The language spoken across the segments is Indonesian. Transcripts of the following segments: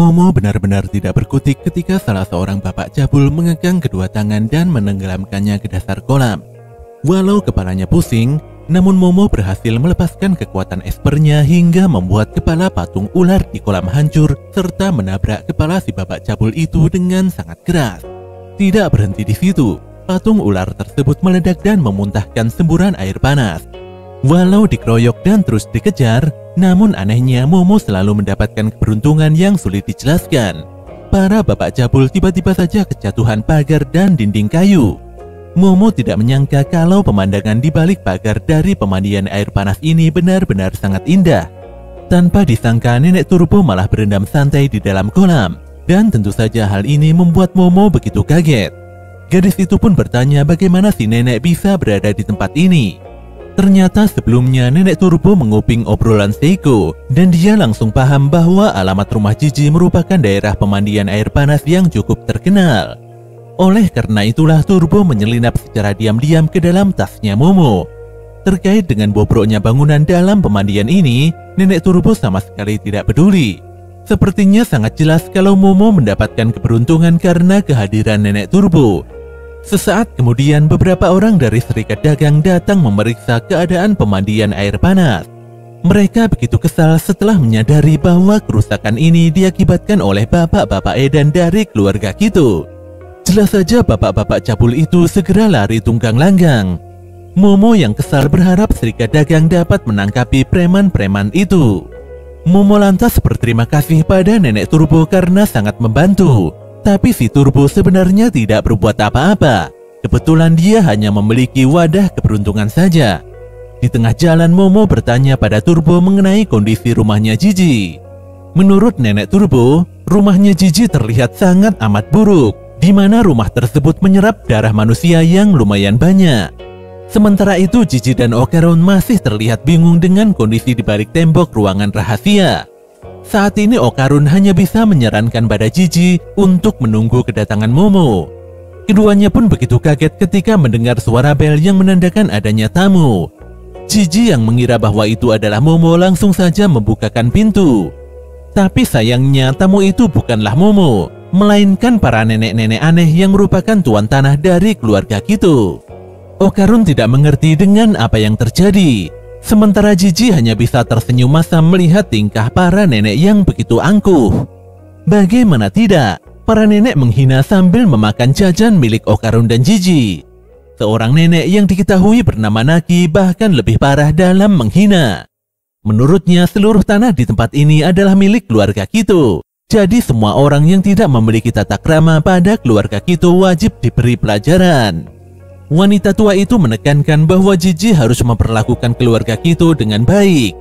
Momo benar-benar tidak berkutik ketika salah seorang bapak cabul mengegang kedua tangan dan menenggelamkannya ke dasar kolam. Walau kepalanya pusing, namun Momo berhasil melepaskan kekuatan espernya hingga membuat kepala patung ular di kolam hancur serta menabrak kepala si bapak cabul itu dengan sangat keras. Tidak berhenti di situ, patung ular tersebut meledak dan memuntahkan semburan air panas. Walau dikeroyok dan terus dikejar, namun anehnya Momo selalu mendapatkan keberuntungan yang sulit dijelaskan. Para bapak cabul tiba-tiba saja kejatuhan pagar dan dinding kayu. Momo tidak menyangka kalau pemandangan di balik pagar dari pemandian air panas ini benar-benar sangat indah. Tanpa disangka nenek Turbo malah berendam santai di dalam kolam. Dan tentu saja hal ini membuat Momo begitu kaget. Gadis itu pun bertanya bagaimana si nenek bisa berada di tempat ini. Ternyata sebelumnya nenek Turbo menguping obrolan Seiko dan dia langsung paham bahwa alamat rumah Jiji merupakan daerah pemandian air panas yang cukup terkenal. Oleh karena itulah Turbo menyelinap secara diam-diam ke dalam tasnya Momo. Terkait dengan bobroknya bangunan dalam pemandian ini, nenek Turbo sama sekali tidak peduli. Sepertinya sangat jelas kalau Momo mendapatkan keberuntungan karena kehadiran nenek Turbo. Sesaat kemudian beberapa orang dari serikat dagang datang memeriksa keadaan pemandian air panas. Mereka begitu kesal setelah menyadari bahwa kerusakan ini diakibatkan oleh bapak-bapak edan dari keluarga Kito. Jelas saja bapak-bapak cabul itu segera lari tunggang langgang. Momo yang kesal berharap serikat dagang dapat menangkapi preman-preman itu. Momo lantas berterima kasih pada nenek Turbo karena sangat membantu. Tapi si Turbo sebenarnya tidak berbuat apa-apa. Kebetulan dia hanya memiliki wadah keberuntungan saja. Di tengah jalan Momo bertanya pada Turbo mengenai kondisi rumahnya Jiji. Menurut nenek Turbo, rumahnya Jiji terlihat sangat amat buruk, di mana rumah tersebut menyerap darah manusia yang lumayan banyak. Sementara itu Jiji dan Okarun masih terlihat bingung dengan kondisi di balik tembok ruangan rahasia. Saat ini Okarun hanya bisa menyarankan pada Jiji untuk menunggu kedatangan Momo. Keduanya pun begitu kaget ketika mendengar suara bel yang menandakan adanya tamu. Jiji yang mengira bahwa itu adalah Momo langsung saja membukakan pintu. Tapi sayangnya tamu itu bukanlah Momo, melainkan para nenek-nenek aneh yang merupakan tuan tanah dari keluarga Kito. Okarun tidak mengerti dengan apa yang terjadi. Sementara Jiji hanya bisa tersenyum masam melihat tingkah para nenek yang begitu angkuh. Bagaimana tidak, para nenek menghina sambil memakan jajan milik Okarun dan Jiji. Seorang nenek yang diketahui bernama Naki bahkan lebih parah dalam menghina. Menurutnya seluruh tanah di tempat ini adalah milik keluarga Kito. Jadi semua orang yang tidak memiliki tata krama pada keluarga Kito wajib diberi pelajaran. Wanita tua itu menekankan bahwa Jiji harus memperlakukan keluarga Kito dengan baik.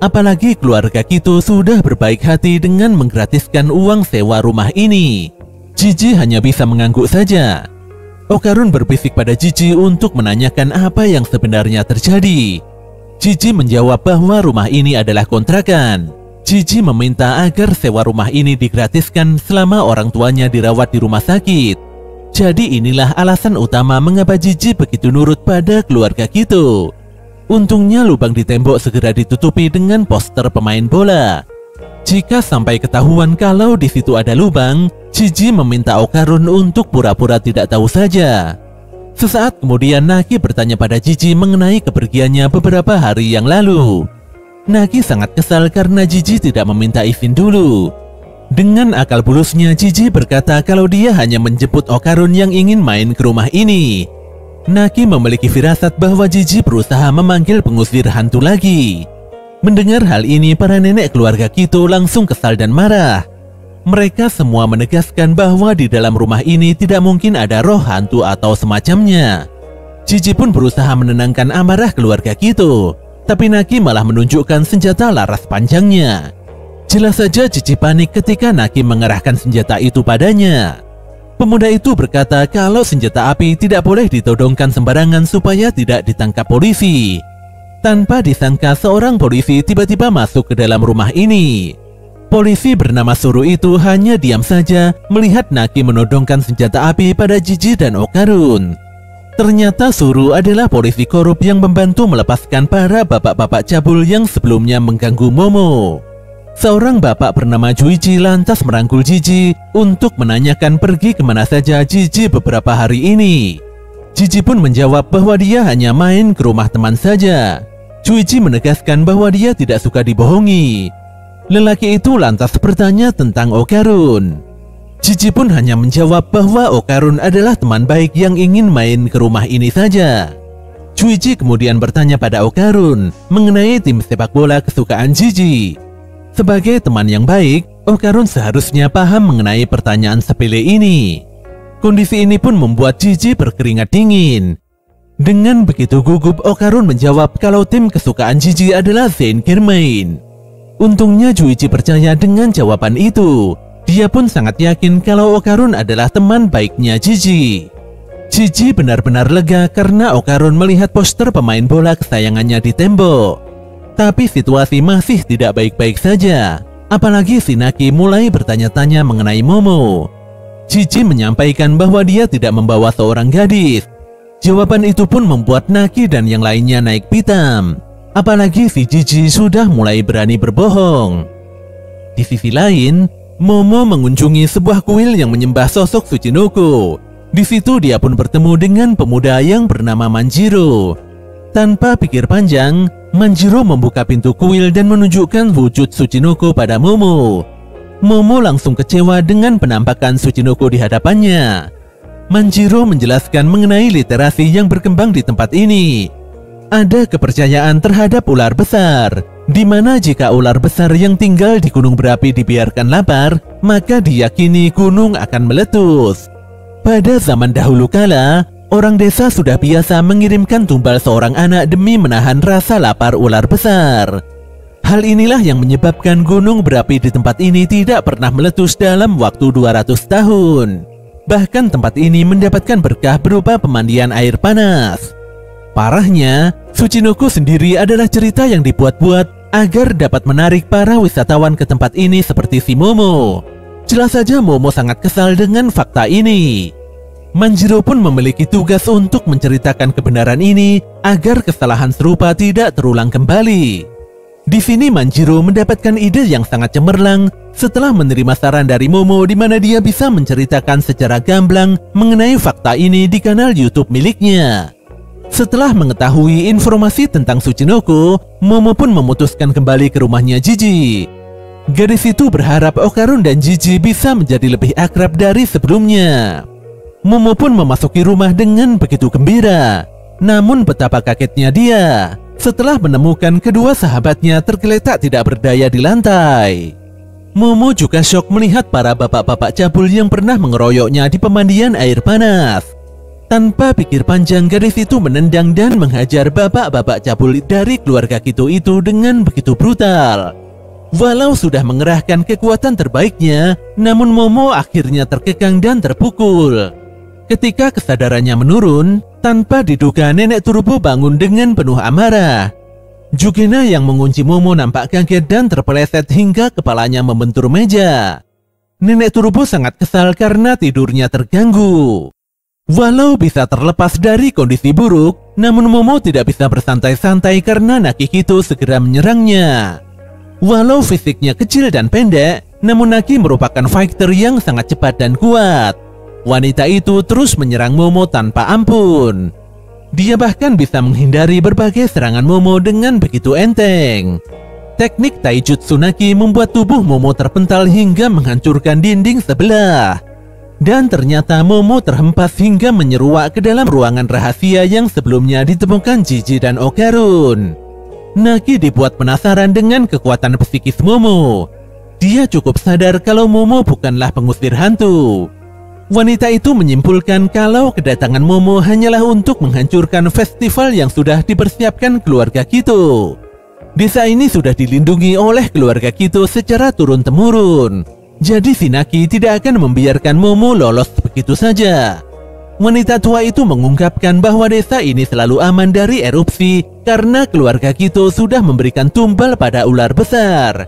Apalagi keluarga Kito sudah berbaik hati dengan menggratiskan uang sewa rumah ini. Jiji hanya bisa mengangguk saja. Okarun berbisik pada Jiji untuk menanyakan apa yang sebenarnya terjadi. Jiji menjawab bahwa rumah ini adalah kontrakan. Jiji meminta agar sewa rumah ini digratiskan selama orang tuanya dirawat di rumah sakit. Jadi inilah alasan utama mengapa Jiji begitu nurut pada keluarga Kito. Untungnya lubang di tembok segera ditutupi dengan poster pemain bola. Jika sampai ketahuan kalau di situ ada lubang, Jiji meminta Okarun untuk pura-pura tidak tahu saja. Sesaat kemudian Naki bertanya pada Jiji mengenai kepergiannya beberapa hari yang lalu. Naki sangat kesal karena Jiji tidak meminta izin dulu. Dengan akal bulusnya Jiji berkata kalau dia hanya menjemput Okarun yang ingin main ke rumah ini. Naki memiliki firasat bahwa Jiji berusaha memanggil pengusir hantu lagi. Mendengar hal ini para nenek keluarga Kito langsung kesal dan marah. Mereka semua menegaskan bahwa di dalam rumah ini tidak mungkin ada roh hantu atau semacamnya. Jiji pun berusaha menenangkan amarah keluarga Kito, tapi Naki malah menunjukkan senjata laras panjangnya. Jelas saja Jiji panik ketika Naki mengerahkan senjata itu padanya. Pemuda itu berkata kalau senjata api tidak boleh ditodongkan sembarangan supaya tidak ditangkap polisi. Tanpa disangka seorang polisi tiba-tiba masuk ke dalam rumah ini. Polisi bernama Suru itu hanya diam saja melihat Naki menodongkan senjata api pada Jiji dan Okarun. Ternyata Suru adalah polisi korup yang membantu melepaskan para bapak-bapak cabul yang sebelumnya mengganggu Momo. Seorang bapak bernama Juichi lantas merangkul Jiji untuk menanyakan pergi kemana saja Jiji beberapa hari ini. Jiji pun menjawab bahwa dia hanya main ke rumah teman saja. Juichi menegaskan bahwa dia tidak suka dibohongi. Lelaki itu lantas bertanya tentang Okarun. Jiji pun hanya menjawab bahwa Okarun adalah teman baik yang ingin main ke rumah ini saja. Juichi kemudian bertanya pada Okarun mengenai tim sepak bola kesukaan Jiji. Sebagai teman yang baik, Okarun seharusnya paham mengenai pertanyaan sepele ini. Kondisi ini pun membuat Jiji berkeringat dingin. Dengan begitu gugup, Okarun menjawab kalau tim kesukaan Jiji adalah Saint Germain. Untungnya Juichi percaya dengan jawaban itu. Dia pun sangat yakin kalau Okarun adalah teman baiknya Jiji. Jiji benar-benar lega karena Okarun melihat poster pemain bola kesayangannya di tembok. Tapi situasi masih tidak baik-baik saja. Apalagi si Naki mulai bertanya-tanya mengenai Momo. Jiji menyampaikan bahwa dia tidak membawa seorang gadis. Jawaban itu pun membuat Naki dan yang lainnya naik pitam. Apalagi si Jiji sudah mulai berani berbohong. Di sisi lain, Momo mengunjungi sebuah kuil yang menyembah sosok Tsuchinoko. Di situ dia pun bertemu dengan pemuda yang bernama Manjiro. Tanpa pikir panjang, Manjiro membuka pintu kuil dan menunjukkan wujud Tsuchinoko pada Momo. Momo langsung kecewa dengan penampakan Tsuchinoko di hadapannya. Manjiro menjelaskan mengenai literasi yang berkembang di tempat ini. Ada kepercayaan terhadap ular besar, di mana jika ular besar yang tinggal di gunung berapi dibiarkan lapar, maka diyakini gunung akan meletus. Pada zaman dahulu kala, orang desa sudah biasa mengirimkan tumbal seorang anak demi menahan rasa lapar ular besar. Hal inilah yang menyebabkan gunung berapi di tempat ini tidak pernah meletus dalam waktu 200 tahun. Bahkan tempat ini mendapatkan berkah berupa pemandian air panas. Parahnya, Tsuchinoko sendiri adalah cerita yang dibuat-buat agar dapat menarik para wisatawan ke tempat ini seperti si Momo. Jelas saja Momo sangat kesal dengan fakta ini. Manjiro pun memiliki tugas untuk menceritakan kebenaran ini agar kesalahan serupa tidak terulang kembali. Di sini Manjiro mendapatkan ide yang sangat cemerlang setelah menerima saran dari Momo di mana dia bisa menceritakan secara gamblang mengenai fakta ini di kanal YouTube miliknya. Setelah mengetahui informasi tentang Tsuchinoko, Momo pun memutuskan kembali ke rumahnya Jiji. Gadis itu berharap Okarun dan Jiji bisa menjadi lebih akrab dari sebelumnya. Momo pun memasuki rumah dengan begitu gembira. Namun betapa kagetnya dia setelah menemukan kedua sahabatnya tergeletak tidak berdaya di lantai. Momo juga syok melihat para bapak-bapak cabul yang pernah mengeroyoknya di pemandian air panas. Tanpa pikir panjang, gadis itu menendang dan menghajar bapak-bapak cabul dari keluarga Kito itu dengan begitu brutal. Walau sudah mengerahkan kekuatan terbaiknya, namun Momo akhirnya terkekang dan terpukul. Ketika kesadarannya menurun, tanpa diduga nenek Turbo bangun dengan penuh amarah. Jugena yang mengunci Momo nampak kaget dan terpeleset hingga kepalanya membentur meja. Nenek Turbo sangat kesal karena tidurnya terganggu. Walau bisa terlepas dari kondisi buruk, namun Momo tidak bisa bersantai-santai karena Naki Kito segera menyerangnya. Walau fisiknya kecil dan pendek, namun Naki merupakan fighter yang sangat cepat dan kuat. Wanita itu terus menyerang Momo tanpa ampun. Dia bahkan bisa menghindari berbagai serangan Momo dengan begitu enteng. Teknik Taijutsu Naki membuat tubuh Momo terpental hingga menghancurkan dinding sebelah. Dan ternyata Momo terhempas hingga menyeruak ke dalam ruangan rahasia yang sebelumnya ditemukan Jiji dan Okarun. Naki dibuat penasaran dengan kekuatan psikis Momo. Dia cukup sadar kalau Momo bukanlah pengusir hantu. Wanita itu menyimpulkan kalau kedatangan Momo hanyalah untuk menghancurkan festival yang sudah dipersiapkan keluarga Kito. Desa ini sudah dilindungi oleh keluarga Kito secara turun-temurun. Jadi si Naki tidak akan membiarkan Momo lolos begitu saja. Wanita tua itu mengungkapkan bahwa desa ini selalu aman dari erupsi karena keluarga Kito sudah memberikan tumbal pada ular besar.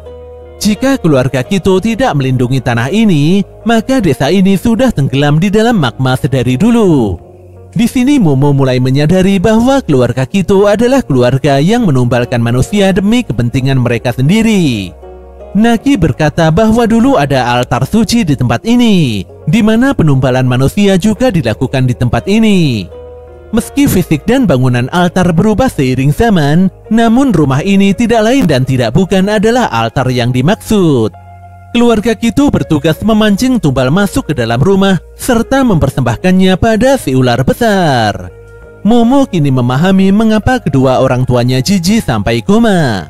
Jika keluarga Kito tidak melindungi tanah ini, maka desa ini sudah tenggelam di dalam magma sedari dulu. Di sini Momo mulai menyadari bahwa keluarga Kito adalah keluarga yang menumbalkan manusia demi kepentingan mereka sendiri. Naki berkata bahwa dulu ada altar suci di tempat ini, di mana penumbalan manusia juga dilakukan di tempat ini. Meski fisik dan bangunan altar berubah seiring zaman, namun rumah ini tidak lain dan tidak bukan adalah altar yang dimaksud. Keluarga Kito bertugas memancing tumbal masuk ke dalam rumah serta mempersembahkannya pada si ular besar. Momo kini memahami mengapa kedua orang tuanya Jiji sampai koma.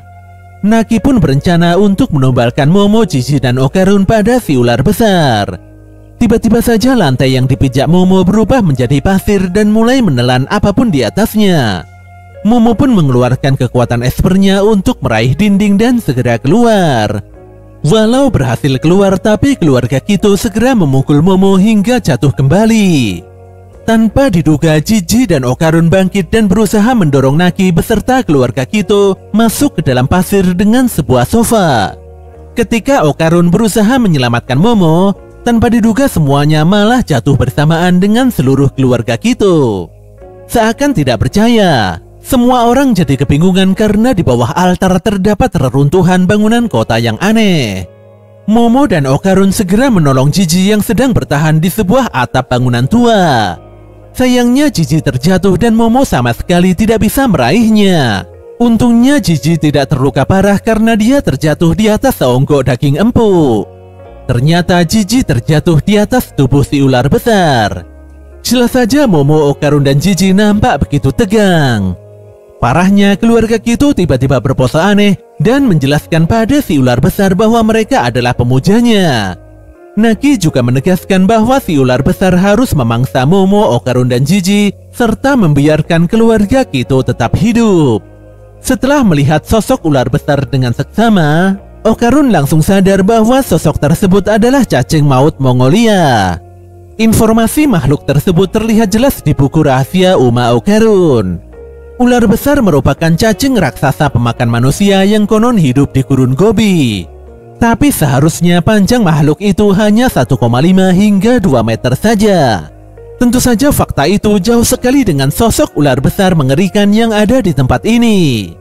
Naki pun berencana untuk menumbalkan Momo, Jiji, dan Okarun pada si ular besar. Tiba-tiba saja lantai yang dipijak Momo berubah menjadi pasir dan mulai menelan apapun di atasnya. Momo pun mengeluarkan kekuatan espernya untuk meraih dinding dan segera keluar. Walau berhasil keluar, tapi keluarga Kito segera memukul Momo hingga jatuh kembali. Tanpa diduga, Jiji dan Okarun bangkit dan berusaha mendorong Naki beserta keluarga Kito masuk ke dalam pasir dengan sebuah sofa. Ketika Okarun berusaha menyelamatkan Momo, tanpa diduga semuanya malah jatuh bersamaan dengan seluruh keluarga Kito. Seakan tidak percaya, semua orang jadi kebingungan karena di bawah altar terdapat reruntuhan bangunan kota yang aneh. Momo dan Okarun segera menolong Jiji yang sedang bertahan di sebuah atap bangunan tua. Sayangnya Jiji terjatuh dan Momo sama sekali tidak bisa meraihnya. Untungnya Jiji tidak terluka parah karena dia terjatuh di atas seonggok daging empuk. Ternyata Jiji terjatuh di atas tubuh si ular besar. Jelas saja Momo, Okarun, dan Jiji nampak begitu tegang. Parahnya, keluarga Kito tiba-tiba berpose aneh dan menjelaskan pada si ular besar bahwa mereka adalah pemujanya. Naki juga menegaskan bahwa si ular besar harus memangsa Momo, Okarun, dan Jiji serta membiarkan keluarga Kito tetap hidup. Setelah melihat sosok ular besar dengan seksama, Okarun langsung sadar bahwa sosok tersebut adalah cacing maut Mongolia. Informasi makhluk tersebut terlihat jelas di buku rahasia Uma Okarun. Ular besar merupakan cacing raksasa pemakan manusia yang konon hidup di gurun Gobi. Tapi seharusnya panjang makhluk itu hanya 1,5 hingga 2 meter saja. Tentu saja fakta itu jauh sekali dengan sosok ular besar mengerikan yang ada di tempat ini.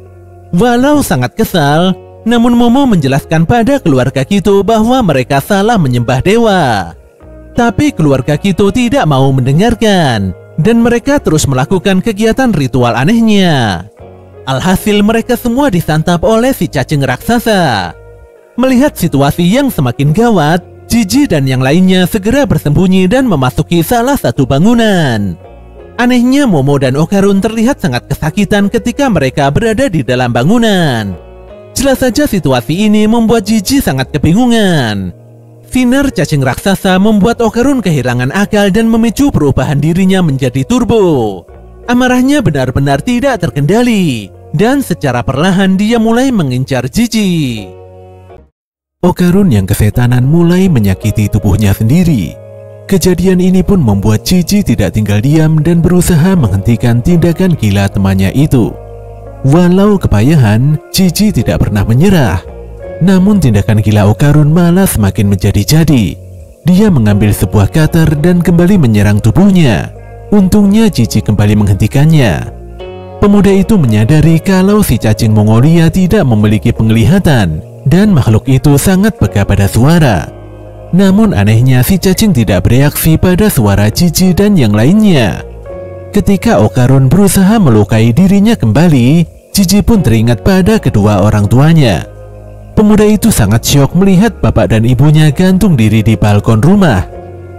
Walau sangat kesal, namun Momo menjelaskan pada keluarga Kito bahwa mereka salah menyembah dewa. Tapi keluarga Kito tidak mau mendengarkan, dan mereka terus melakukan kegiatan ritual anehnya. Alhasil mereka semua disantap oleh si cacing raksasa. Melihat situasi yang semakin gawat, Jiji dan yang lainnya segera bersembunyi dan memasuki salah satu bangunan. Anehnya, Momo dan Okarun terlihat sangat kesakitan ketika mereka berada di dalam bangunan. Jelas saja situasi ini membuat Jiji sangat kebingungan. Sinar cacing raksasa membuat Okarun kehilangan akal dan memicu perubahan dirinya menjadi turbo. Amarahnya benar-benar tidak terkendali, dan secara perlahan dia mulai mengincar Jiji. Okarun yang kesetanan mulai menyakiti tubuhnya sendiri. Kejadian ini pun membuat Jiji tidak tinggal diam dan berusaha menghentikan tindakan gila temannya itu. Walau kepayahan, Jiji tidak pernah menyerah. Namun tindakan gila Okarun malah semakin menjadi-jadi. Dia mengambil sebuah cutter dan kembali menyerang tubuhnya. Untungnya Jiji kembali menghentikannya. Pemuda itu menyadari kalau si cacing Mongolia tidak memiliki penglihatan, dan makhluk itu sangat peka pada suara. Namun anehnya si cacing tidak bereaksi pada suara Jiji dan yang lainnya. Ketika Okarun berusaha melukai dirinya kembali, Jiji pun teringat pada kedua orang tuanya. Pemuda itu sangat syok melihat bapak dan ibunya gantung diri di balkon rumah.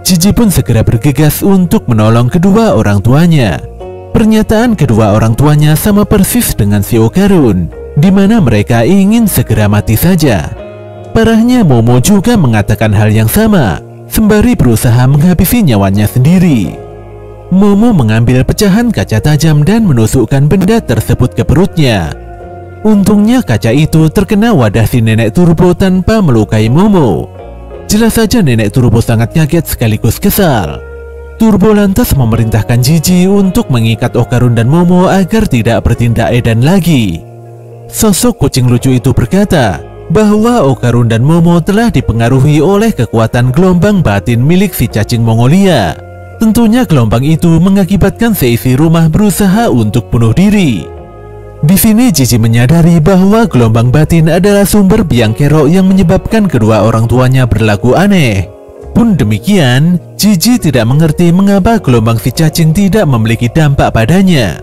Jiji pun segera bergegas untuk menolong kedua orang tuanya. Pernyataan kedua orang tuanya sama persis dengan si Okarun, di mana mereka ingin segera mati saja. Parahnya, Momo juga mengatakan hal yang sama, sembari berusaha menghabisi nyawanya sendiri. Momo mengambil pecahan kaca tajam dan menusukkan benda tersebut ke perutnya. Untungnya kaca itu terkena wadah si nenek turbo tanpa melukai Momo. Jelas saja nenek turbo sangat kaget sekaligus kesal. Turbo lantas memerintahkan Jiji untuk mengikat Okarun dan Momo agar tidak bertindak edan lagi. Sosok kucing lucu itu berkata bahwa Okarun dan Momo telah dipengaruhi oleh kekuatan gelombang batin milik si cacing Mongolia. Tentunya gelombang itu mengakibatkan seisi rumah berusaha untuk bunuh diri. Di sini Gigi menyadari bahwa gelombang batin adalah sumber biang kerok yang menyebabkan kedua orang tuanya berlaku aneh. Pun demikian, Gigi tidak mengerti mengapa gelombang si cacing tidak memiliki dampak padanya.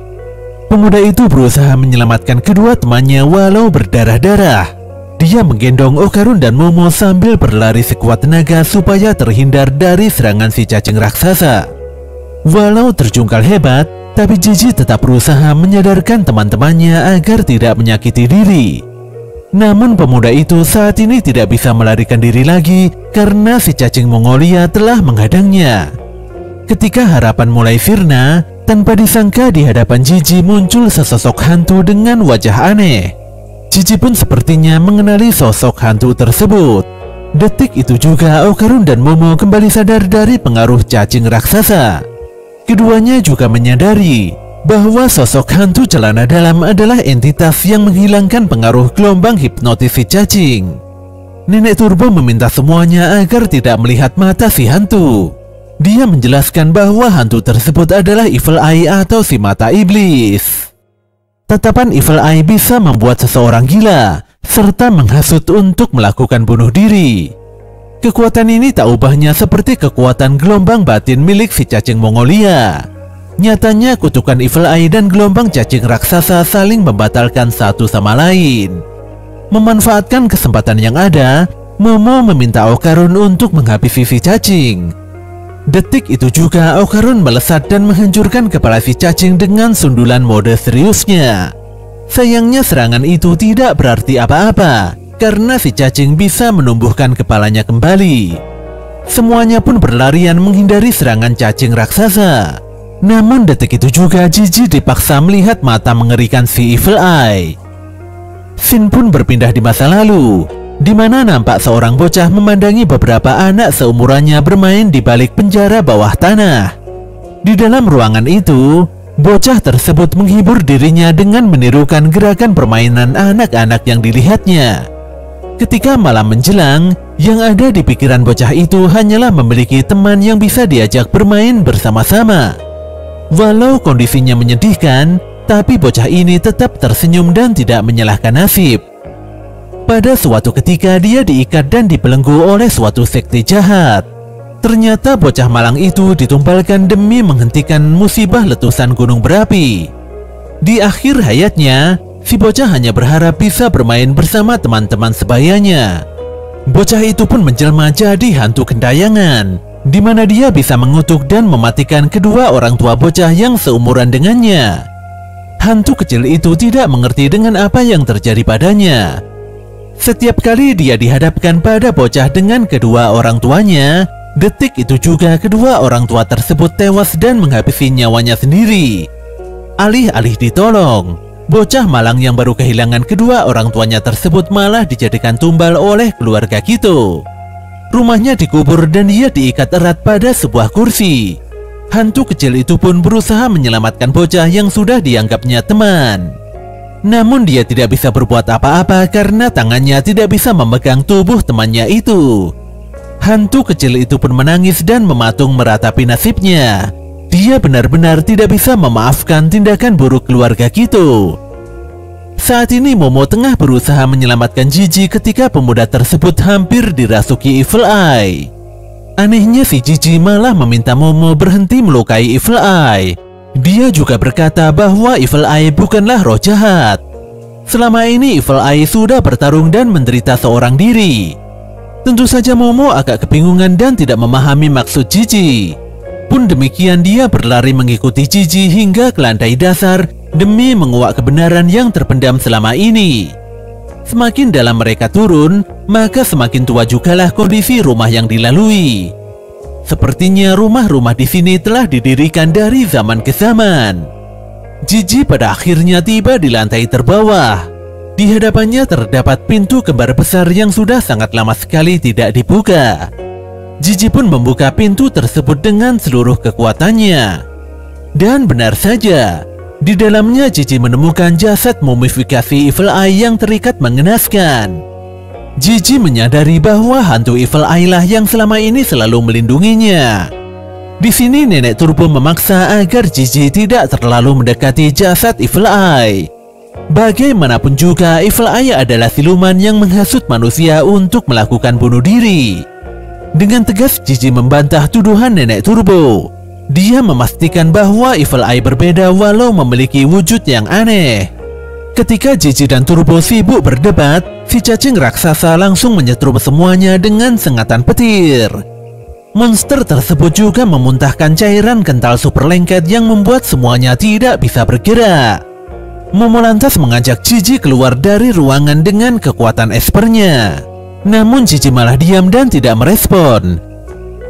Pemuda itu berusaha menyelamatkan kedua temannya walau berdarah-darah. Dia menggendong Okarun dan Momo sambil berlari sekuat tenaga supaya terhindar dari serangan si cacing raksasa. Walau terjungkal hebat, tapi Gigi tetap berusaha menyadarkan teman-temannya agar tidak menyakiti diri. Namun pemuda itu saat ini tidak bisa melarikan diri lagi karena si cacing Mongolia telah menghadangnya. Ketika harapan mulai sirna, tanpa disangka di hadapan Gigi muncul sesosok hantu dengan wajah aneh. Gigi pun sepertinya mengenali sosok hantu tersebut. Detik itu juga Okarun dan Momo kembali sadar dari pengaruh cacing raksasa. Keduanya juga menyadari bahwa sosok hantu celana dalam adalah entitas yang menghilangkan pengaruh gelombang hipnotis si cacing. Nenek Turbo meminta semuanya agar tidak melihat mata si hantu. Dia menjelaskan bahwa hantu tersebut adalah Evil Eye atau si mata iblis. Tatapan Evil Eye bisa membuat seseorang gila, serta menghasut untuk melakukan bunuh diri. Kekuatan ini tak ubahnya seperti kekuatan gelombang batin milik si cacing Mongolia. Nyatanya kutukan Evil Eye dan gelombang cacing raksasa saling membatalkan satu sama lain. Memanfaatkan kesempatan yang ada, Momo meminta Okarun untuk menghabisi si cacing. Detik itu juga Okarun melesat dan menghancurkan kepala si cacing dengan sundulan mode seriusnya. Sayangnya serangan itu tidak berarti apa-apa, karena si cacing bisa menumbuhkan kepalanya kembali. Semuanya pun berlarian menghindari serangan cacing raksasa. Namun detik itu juga Gigi dipaksa melihat mata mengerikan si Evil Eye. Scene pun berpindah di masa lalu, di mana nampak seorang bocah memandangi beberapa anak seumurannya bermain di balik penjara bawah tanah. Di dalam ruangan itu, bocah tersebut menghibur dirinya dengan menirukan gerakan permainan anak-anak yang dilihatnya. Ketika malam menjelang, yang ada di pikiran bocah itu hanyalah memiliki teman yang bisa diajak bermain bersama-sama. Walau kondisinya menyedihkan, tapi bocah ini tetap tersenyum dan tidak menyalahkan nasib. Pada suatu ketika dia diikat dan dibelenggu oleh suatu sekte jahat. Ternyata bocah malang itu ditumpalkan demi menghentikan musibah letusan gunung berapi. Di akhir hayatnya, si bocah hanya berharap bisa bermain bersama teman-teman sebayanya. Bocah itu pun menjelma jadi hantu gentayangan, di mana dia bisa mengutuk dan mematikan kedua orang tua bocah yang seumuran dengannya. Hantu kecil itu tidak mengerti dengan apa yang terjadi padanya. Setiap kali dia dihadapkan pada bocah dengan kedua orang tuanya, detik itu juga kedua orang tua tersebut tewas dan menghabisi nyawanya sendiri. Alih-alih ditolong, bocah malang yang baru kehilangan kedua orang tuanya tersebut malah dijadikan tumbal oleh keluarga Kito. Rumahnya dikubur dan dia diikat erat pada sebuah kursi. Hantu kecil itu pun berusaha menyelamatkan bocah yang sudah dianggapnya teman. Namun dia tidak bisa berbuat apa-apa karena tangannya tidak bisa memegang tubuh temannya itu. Hantu kecil itu pun menangis dan mematung meratapi nasibnya. Dia benar-benar tidak bisa memaafkan tindakan buruk keluarga Kito. Saat ini Momo tengah berusaha menyelamatkan Gigi ketika pemuda tersebut hampir dirasuki Evil Eye. Anehnya si Gigi malah meminta Momo berhenti melukai Evil Eye. Dia juga berkata bahwa Evil Eye bukanlah roh jahat. Selama ini Evil Eye sudah bertarung dan menderita seorang diri. Tentu saja Momo agak kebingungan dan tidak memahami maksud Gigi. Pun demikian dia berlari mengikuti Gigi hingga ke lantai dasar demi menguak kebenaran yang terpendam selama ini. Semakin dalam mereka turun, maka semakin tua jugalah kondisi rumah yang dilalui. Sepertinya rumah-rumah di sini telah didirikan dari zaman ke zaman. Gigi pada akhirnya tiba di lantai terbawah. Di hadapannya terdapat pintu kembar besar yang sudah sangat lama sekali tidak dibuka. Gigi pun membuka pintu tersebut dengan seluruh kekuatannya. Dan benar saja, di dalamnya Gigi menemukan jasad mumifikasi Evil Eye yang terikat mengenaskan. Gigi menyadari bahwa hantu Evil Eye lah yang selama ini selalu melindunginya. Di sini Nenek Turbo memaksa agar Gigi tidak terlalu mendekati jasad Evil Eye. Bagaimanapun juga, Evil Eye adalah siluman yang menghasut manusia untuk melakukan bunuh diri. Dengan tegas, Gigi membantah tuduhan Nenek Turbo. Dia memastikan bahwa Evil Eye berbeda walau memiliki wujud yang aneh. Ketika Gigi dan Turbo sibuk berdebat, si cacing raksasa langsung menyetrum semuanya dengan sengatan petir. Monster tersebut juga memuntahkan cairan kental super lengket yang membuat semuanya tidak bisa bergerak. Momo lantas mengajak Gigi keluar dari ruangan dengan kekuatan espernya. Namun Gigi malah diam dan tidak merespon.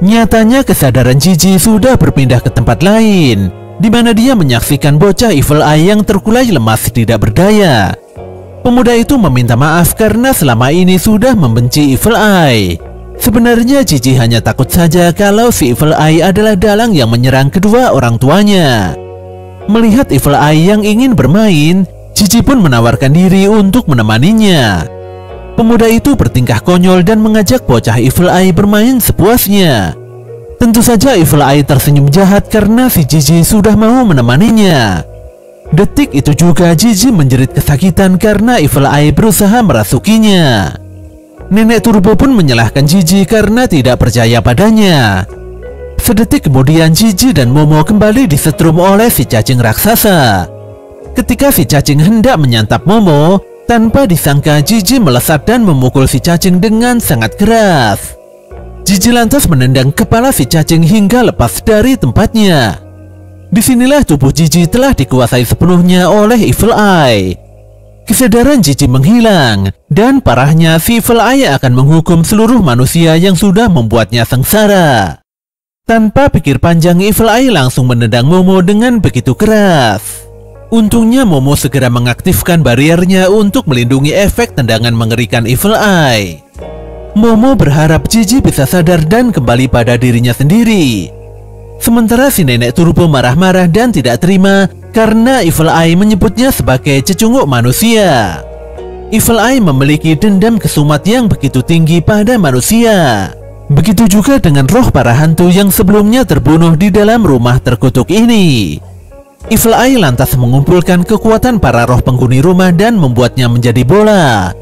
Nyatanya kesadaran Gigi sudah berpindah ke tempat lain, di mana dia menyaksikan bocah Evil Eye yang terkulai lemas tidak berdaya. Pemuda itu meminta maaf karena selama ini sudah membenci Evil Eye. Sebenarnya Gigi hanya takut saja kalau si Evil Eye adalah dalang yang menyerang kedua orang tuanya. Melihat Evil Eye yang ingin bermain, Gigi pun menawarkan diri untuk menemaninya. Pemuda itu bertingkah konyol dan mengajak bocah Evil Eye bermain sepuasnya. Tentu saja Evil Eye tersenyum jahat karena si Gigi sudah mau menemaninya. Detik itu juga Gigi menjerit kesakitan karena Evil Eye berusaha merasukinya. Nenek Turbo pun menyalahkan Gigi karena tidak percaya padanya. Sedetik kemudian Gigi dan Momo kembali disetrum oleh si cacing raksasa. Ketika si cacing hendak menyantap Momo, tanpa disangka Gigi melesat dan memukul si cacing dengan sangat keras. Gigi lantas menendang kepala si cacing hingga lepas dari tempatnya. Disinilah tubuh Gigi telah dikuasai sepenuhnya oleh Evil Eye. Kesadaran Gigi menghilang, dan parahnya si Evil Eye akan menghukum seluruh manusia yang sudah membuatnya sengsara. Tanpa pikir panjang, Evil Eye langsung menendang Momo dengan begitu keras. Untungnya Momo segera mengaktifkan bariernya untuk melindungi efek tendangan mengerikan Evil Eye. Momo berharap Gigi bisa sadar dan kembali pada dirinya sendiri. Sementara si Nenek Turbo marah-marah dan tidak terima karena Evil Eye menyebutnya sebagai cecunguk manusia. Evil Eye memiliki dendam kesumat yang begitu tinggi pada manusia. Begitu juga dengan roh para hantu yang sebelumnya terbunuh di dalam rumah terkutuk ini. Evil Eye lantas mengumpulkan kekuatan para roh penghuni rumah dan membuatnya menjadi bola.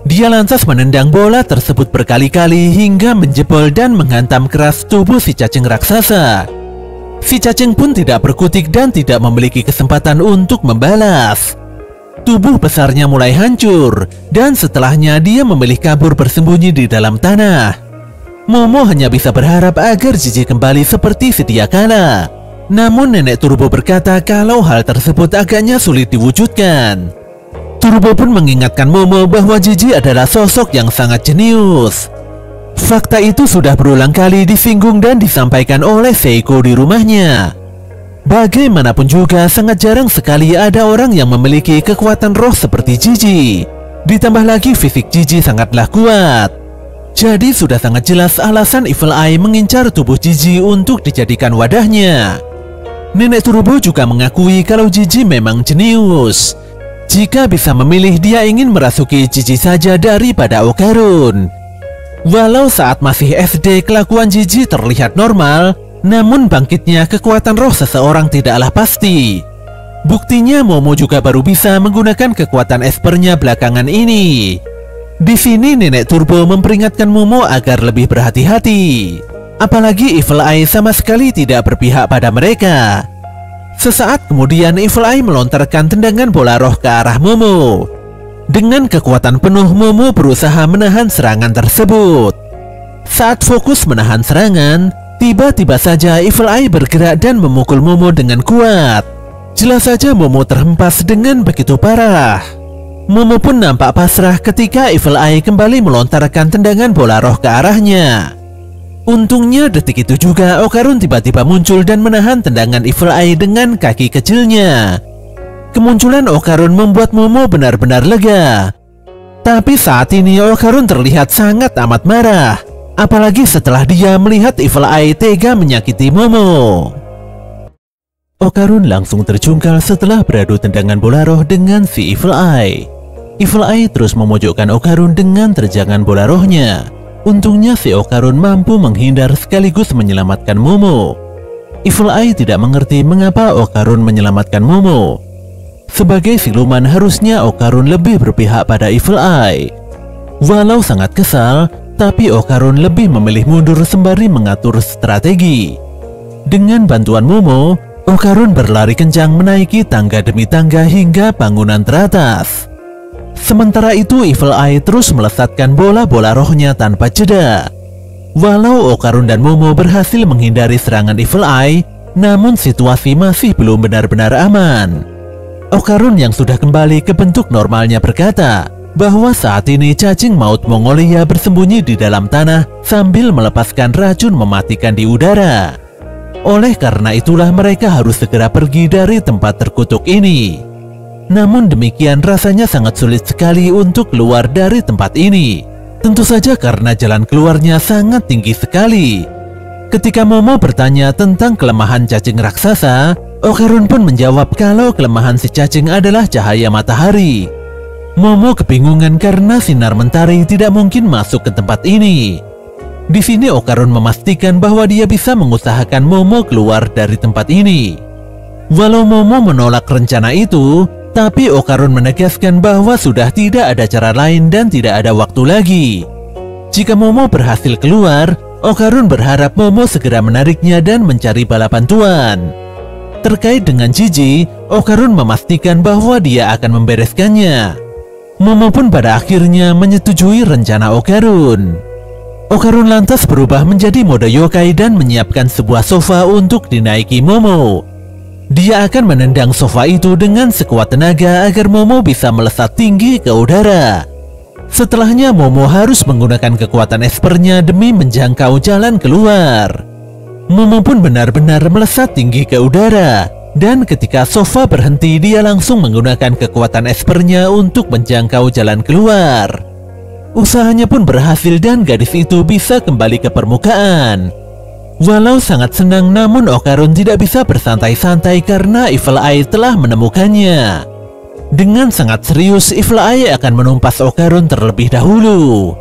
Dia lantas menendang bola tersebut berkali-kali hingga menjebol dan menghantam keras tubuh si cacing raksasa. Si cacing pun tidak berkutik dan tidak memiliki kesempatan untuk membalas. Tubuh besarnya mulai hancur, dan setelahnya dia memilih kabur bersembunyi di dalam tanah. Momo hanya bisa berharap agar Gigi kembali seperti sedia kala. Namun Nenek Turbo berkata kalau hal tersebut agaknya sulit diwujudkan. Turbo pun mengingatkan Momo bahwa Gigi adalah sosok yang sangat jenius. Fakta itu sudah berulang kali disinggung dan disampaikan oleh Seiko di rumahnya. Bagaimanapun juga, sangat jarang sekali ada orang yang memiliki kekuatan roh seperti Gigi. Ditambah lagi fisik Gigi sangatlah kuat. Jadi sudah sangat jelas alasan Evil Eye mengincar tubuh Gigi untuk dijadikan wadahnya. Nenek Turbo juga mengakui kalau Gigi memang jenius. Jika bisa memilih, dia ingin merasuki Gigi saja daripada Okarun. Walau saat masih SD kelakuan Gigi terlihat normal, namun bangkitnya kekuatan roh seseorang tidaklah pasti. Buktinya Momo juga baru bisa menggunakan kekuatan espernya belakangan ini. Di sini Nenek Turbo memperingatkan Momo agar lebih berhati-hati. Apalagi Evil Eye sama sekali tidak berpihak pada mereka. Sesaat kemudian Evil Eye melontarkan tendangan bola roh ke arah Momo. Dengan kekuatan penuh Momo berusaha menahan serangan tersebut. Saat fokus menahan serangan, tiba-tiba saja Evil Eye bergerak dan memukul Momo dengan kuat. Jelas saja Momo terhempas dengan begitu parah. Momo pun nampak pasrah ketika Evil Eye kembali melontarkan tendangan bola roh ke arahnya. Untungnya detik itu juga Okarun tiba-tiba muncul dan menahan tendangan Evil Eye dengan kaki kecilnya. Kemunculan Okarun membuat Momo benar-benar lega. Tapi saat ini Okarun terlihat sangat amat marah, apalagi setelah dia melihat Evil Eye tega menyakiti Momo. Okarun langsung terjungkal setelah beradu tendangan bola roh dengan si Evil Eye. Evil Eye terus memojokkan Okarun dengan terjangan bola rohnya. Untungnya si Okarun mampu menghindar sekaligus menyelamatkan Momo. Evil Eye tidak mengerti mengapa Okarun menyelamatkan Momo. Sebagai siluman harusnya Okarun lebih berpihak pada Evil Eye. Walau sangat kesal, tapi Okarun lebih memilih mundur sembari mengatur strategi. Dengan bantuan Momo, Okarun berlari kencang menaiki tangga demi tangga hingga bangunan teratas. Sementara itu Evil Eye terus melesatkan bola-bola rohnya tanpa jeda. Walau Okarun dan Momo berhasil menghindari serangan Evil Eye, namun situasi masih belum benar-benar aman. Okarun yang sudah kembali ke bentuk normalnya berkata bahwa saat ini cacing maut Mongolia bersembunyi di dalam tanah sambil melepaskan racun mematikan di udara. Oleh karena itulah mereka harus segera pergi dari tempat terkutuk ini. Namun demikian rasanya sangat sulit sekali untuk keluar dari tempat ini. Tentu saja karena jalan keluarnya sangat tinggi sekali. Ketika Momo bertanya tentang kelemahan cacing raksasa, Okarun pun menjawab kalau kelemahan si cacing adalah cahaya matahari. Momo kebingungan karena sinar mentari tidak mungkin masuk ke tempat ini. Di sini Okarun memastikan bahwa dia bisa mengusahakan Momo keluar dari tempat ini. Walau Momo menolak rencana itu, tapi Okarun menegaskan bahwa sudah tidak ada cara lain dan tidak ada waktu lagi. Jika Momo berhasil keluar, Okarun berharap Momo segera menariknya dan mencari bala bantuan. Terkait dengan Jiji, Okarun memastikan bahwa dia akan membereskannya. Momo pun pada akhirnya menyetujui rencana Okarun. Okarun lantas berubah menjadi mode yokai dan menyiapkan sebuah sofa untuk dinaiki Momo. Dia akan menendang sofa itu dengan sekuat tenaga agar Momo bisa melesat tinggi ke udara. Setelahnya Momo harus menggunakan kekuatan espernya demi menjangkau jalan keluar. Momo pun benar-benar melesat tinggi ke udara, dan ketika sofa berhenti dia langsung menggunakan kekuatan espernya untuk menjangkau jalan keluar. Usahanya pun berhasil dan gadis itu bisa kembali ke permukaan. Walau sangat senang, namun Okarun tidak bisa bersantai-santai karena Evil Eye telah menemukannya. Dengan sangat serius, Evil Eye akan menumpas Okarun terlebih dahulu.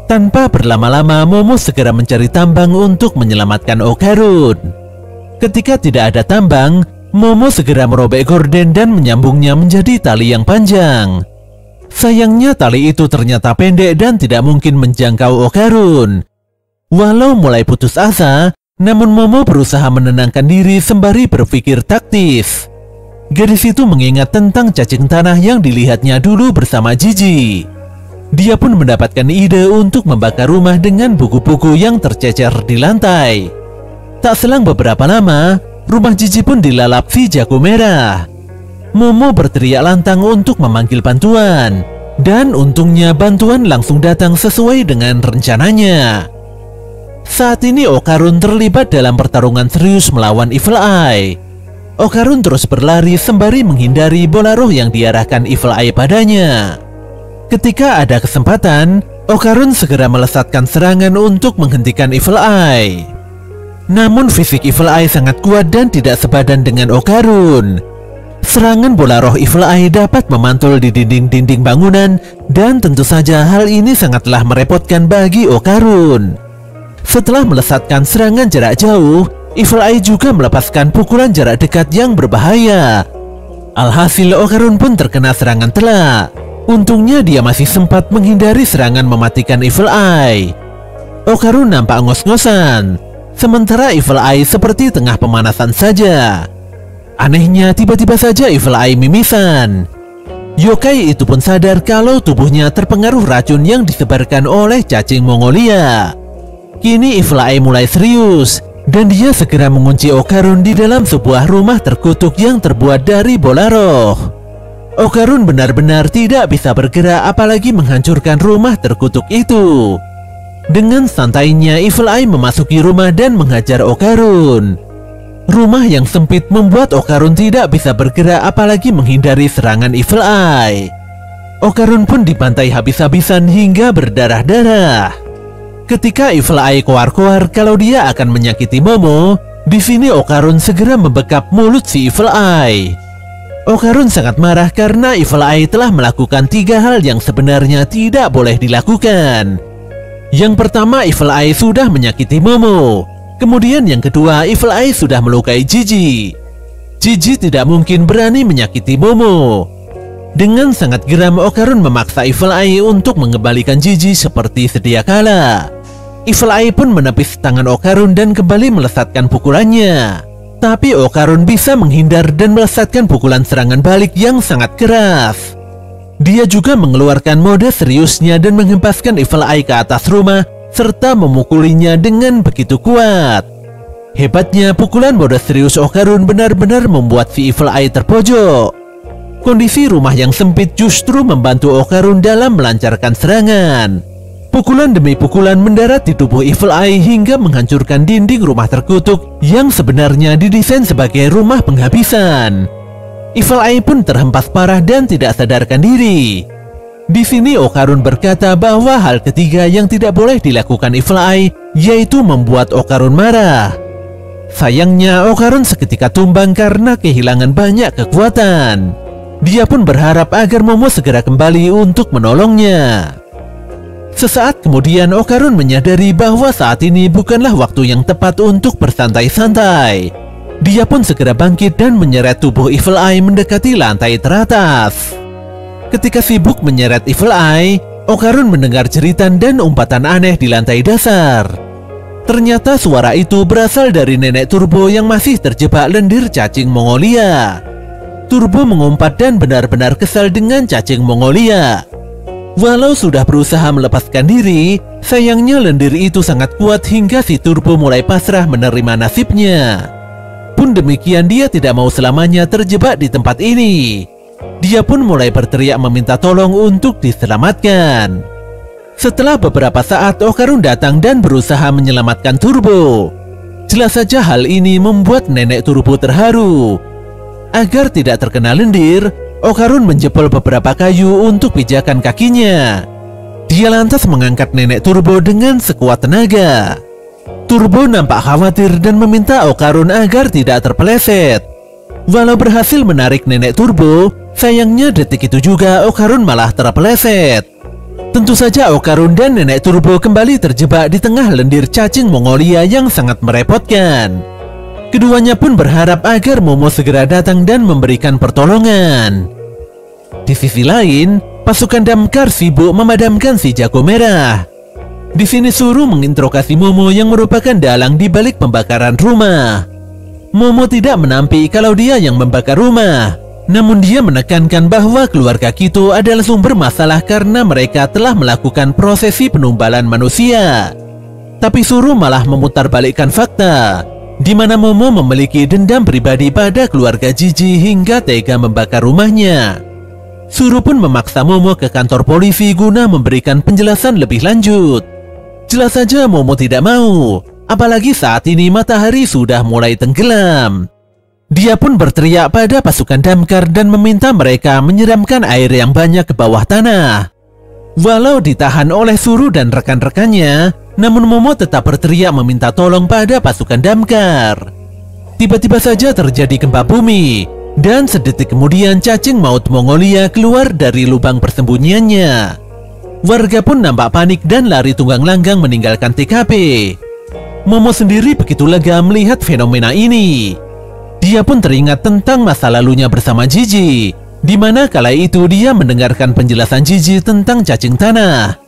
Tanpa berlama-lama, Momo segera mencari tambang untuk menyelamatkan Okarun. Ketika tidak ada tambang, Momo segera merobek gorden dan menyambungnya menjadi tali yang panjang. Sayangnya tali itu ternyata pendek dan tidak mungkin menjangkau Okarun. Walau mulai putus asa, namun Momo berusaha menenangkan diri sembari berpikir taktis. Gadis itu mengingat tentang cacing tanah yang dilihatnya dulu bersama Jiji. Dia pun mendapatkan ide untuk membakar rumah dengan buku-buku yang tercecer di lantai. Tak selang beberapa lama, rumah Jiji pun dilalap si jago merah. Momo berteriak lantang untuk memanggil bantuan, dan untungnya bantuan langsung datang sesuai dengan rencananya. Saat ini Okarun terlibat dalam pertarungan serius melawan Evil Eye. Okarun terus berlari sembari menghindari bola roh yang diarahkan Evil Eye padanya. Ketika ada kesempatan, Okarun segera melesatkan serangan untuk menghentikan Evil Eye. Namun fisik Evil Eye sangat kuat dan tidak sebadan dengan Okarun. Serangan bola roh Evil Eye dapat memantul di dinding-dinding bangunan, dan tentu saja hal ini sangatlah merepotkan bagi Okarun. Setelah melesatkan serangan jarak jauh, Evil Eye juga melepaskan pukulan jarak dekat yang berbahaya. Alhasil Okarun pun terkena serangan telak. Untungnya dia masih sempat menghindari serangan mematikan Evil Eye. Okarun nampak ngos-ngosan, sementara Evil Eye seperti tengah pemanasan saja. Anehnya tiba-tiba saja Evil Eye mimisan. Yokai itu pun sadar kalau tubuhnya terpengaruh racun yang disebarkan oleh cacing Mongolia. Kini Evil Eye mulai serius, dan dia segera mengunci Okarun di dalam sebuah rumah terkutuk yang terbuat dari bola roh. Okarun benar-benar tidak bisa bergerak apalagi menghancurkan rumah terkutuk itu. Dengan santainya Evil Eye memasuki rumah dan menghajar Okarun. Rumah yang sempit membuat Okarun tidak bisa bergerak apalagi menghindari serangan Evil Eye. Okarun pun dibantai habis-habisan hingga berdarah-darah. Ketika Evil Eye koar-koar kalau dia akan menyakiti Momo, di sini Okarun segera membekap mulut si Evil Eye. Okarun sangat marah karena Evil Eye telah melakukan 3 hal yang sebenarnya tidak boleh dilakukan. Yang pertama, Evil Eye sudah menyakiti Momo. Kemudian yang kedua, Evil Eye sudah melukai Jiji. Jiji tidak mungkin berani menyakiti Momo. Dengan sangat geram, Okarun memaksa Evil Eye untuk mengembalikan Jiji seperti sedia kala. Evil Eye pun menepis tangan Okarun dan kembali melesatkan pukulannya. Tapi Okarun bisa menghindar dan melesatkan pukulan serangan balik yang sangat keras. Dia juga mengeluarkan mode seriusnya dan menghempaskan Evil Eye ke atas rumah serta memukulinya dengan begitu kuat. Hebatnya, pukulan mode serius Okarun benar-benar membuat si Evil Eye terpojok. Kondisi rumah yang sempit justru membantu Okarun dalam melancarkan serangan. Pukulan demi pukulan mendarat di tubuh Evil Eye hingga menghancurkan dinding rumah terkutuk yang sebenarnya didesain sebagai rumah penghabisan. Evil Eye pun terhempas parah dan tidak sadarkan diri. Di sini Okarun berkata bahwa hal ketiga yang tidak boleh dilakukan Evil Eye yaitu membuat Okarun marah. Sayangnya Okarun seketika tumbang karena kehilangan banyak kekuatan. Dia pun berharap agar Momo segera kembali untuk menolongnya. Sesaat kemudian Okarun menyadari bahwa saat ini bukanlah waktu yang tepat untuk bersantai-santai. Dia pun segera bangkit dan menyeret tubuh Evil Eye mendekati lantai teratas. Ketika sibuk menyeret Evil Eye, Okarun mendengar jeritan dan umpatan aneh di lantai dasar. Ternyata suara itu berasal dari nenek Turbo yang masih terjebak lendir cacing Mongolia. Turbo mengumpat dan benar-benar kesal dengan cacing Mongolia. Walau sudah berusaha melepaskan diri, sayangnya lendir itu sangat kuat hingga si Turbo mulai pasrah menerima nasibnya. Pun demikian, dia tidak mau selamanya terjebak di tempat ini. Dia pun mulai berteriak meminta tolong untuk diselamatkan. Setelah beberapa saat, Okarun datang dan berusaha menyelamatkan Turbo. Jelas saja hal ini membuat nenek Turbo terharu. Agar tidak terkena lendir, Okarun menjepol beberapa kayu untuk pijakan kakinya. Dia lantas mengangkat nenek Turbo dengan sekuat tenaga. Turbo nampak khawatir dan meminta Okarun agar tidak terpeleset. Walau berhasil menarik nenek Turbo, sayangnya detik itu juga Okarun malah terpeleset. Tentu saja Okarun dan nenek Turbo kembali terjebak di tengah lendir cacing Mongolia yang sangat merepotkan. Keduanya pun berharap agar Momo segera datang dan memberikan pertolongan. Di sisi lain, pasukan damkar sibuk memadamkan si jago merah. Di sini Suru menginterogasi Momo yang merupakan dalang di balik pembakaran rumah. Momo tidak menampik kalau dia yang membakar rumah. Namun dia menekankan bahwa keluarga Kito adalah sumber masalah karena mereka telah melakukan prosesi penumbalan manusia. Tapi Suru malah memutarbalikkan fakta, di mana Momo memiliki dendam pribadi pada keluarga Jiji hingga tega membakar rumahnya. Suru pun memaksa Momo ke kantor polisi guna memberikan penjelasan lebih lanjut. Jelas saja Momo tidak mau, apalagi saat ini matahari sudah mulai tenggelam. Dia pun berteriak pada pasukan damkar dan meminta mereka menyiramkan air yang banyak ke bawah tanah. Walau ditahan oleh Suru dan rekan-rekannya, namun Momo tetap berteriak meminta tolong pada pasukan damkar. Tiba-tiba saja terjadi gempa bumi, dan sedetik kemudian cacing maut Mongolia keluar dari lubang persembunyiannya. Warga pun nampak panik dan lari tunggang langgang meninggalkan TKP. Momo sendiri begitu lega melihat fenomena ini. Dia pun teringat tentang masa lalunya bersama Jiji, di mana kala itu dia mendengarkan penjelasan Jiji tentang cacing tanah.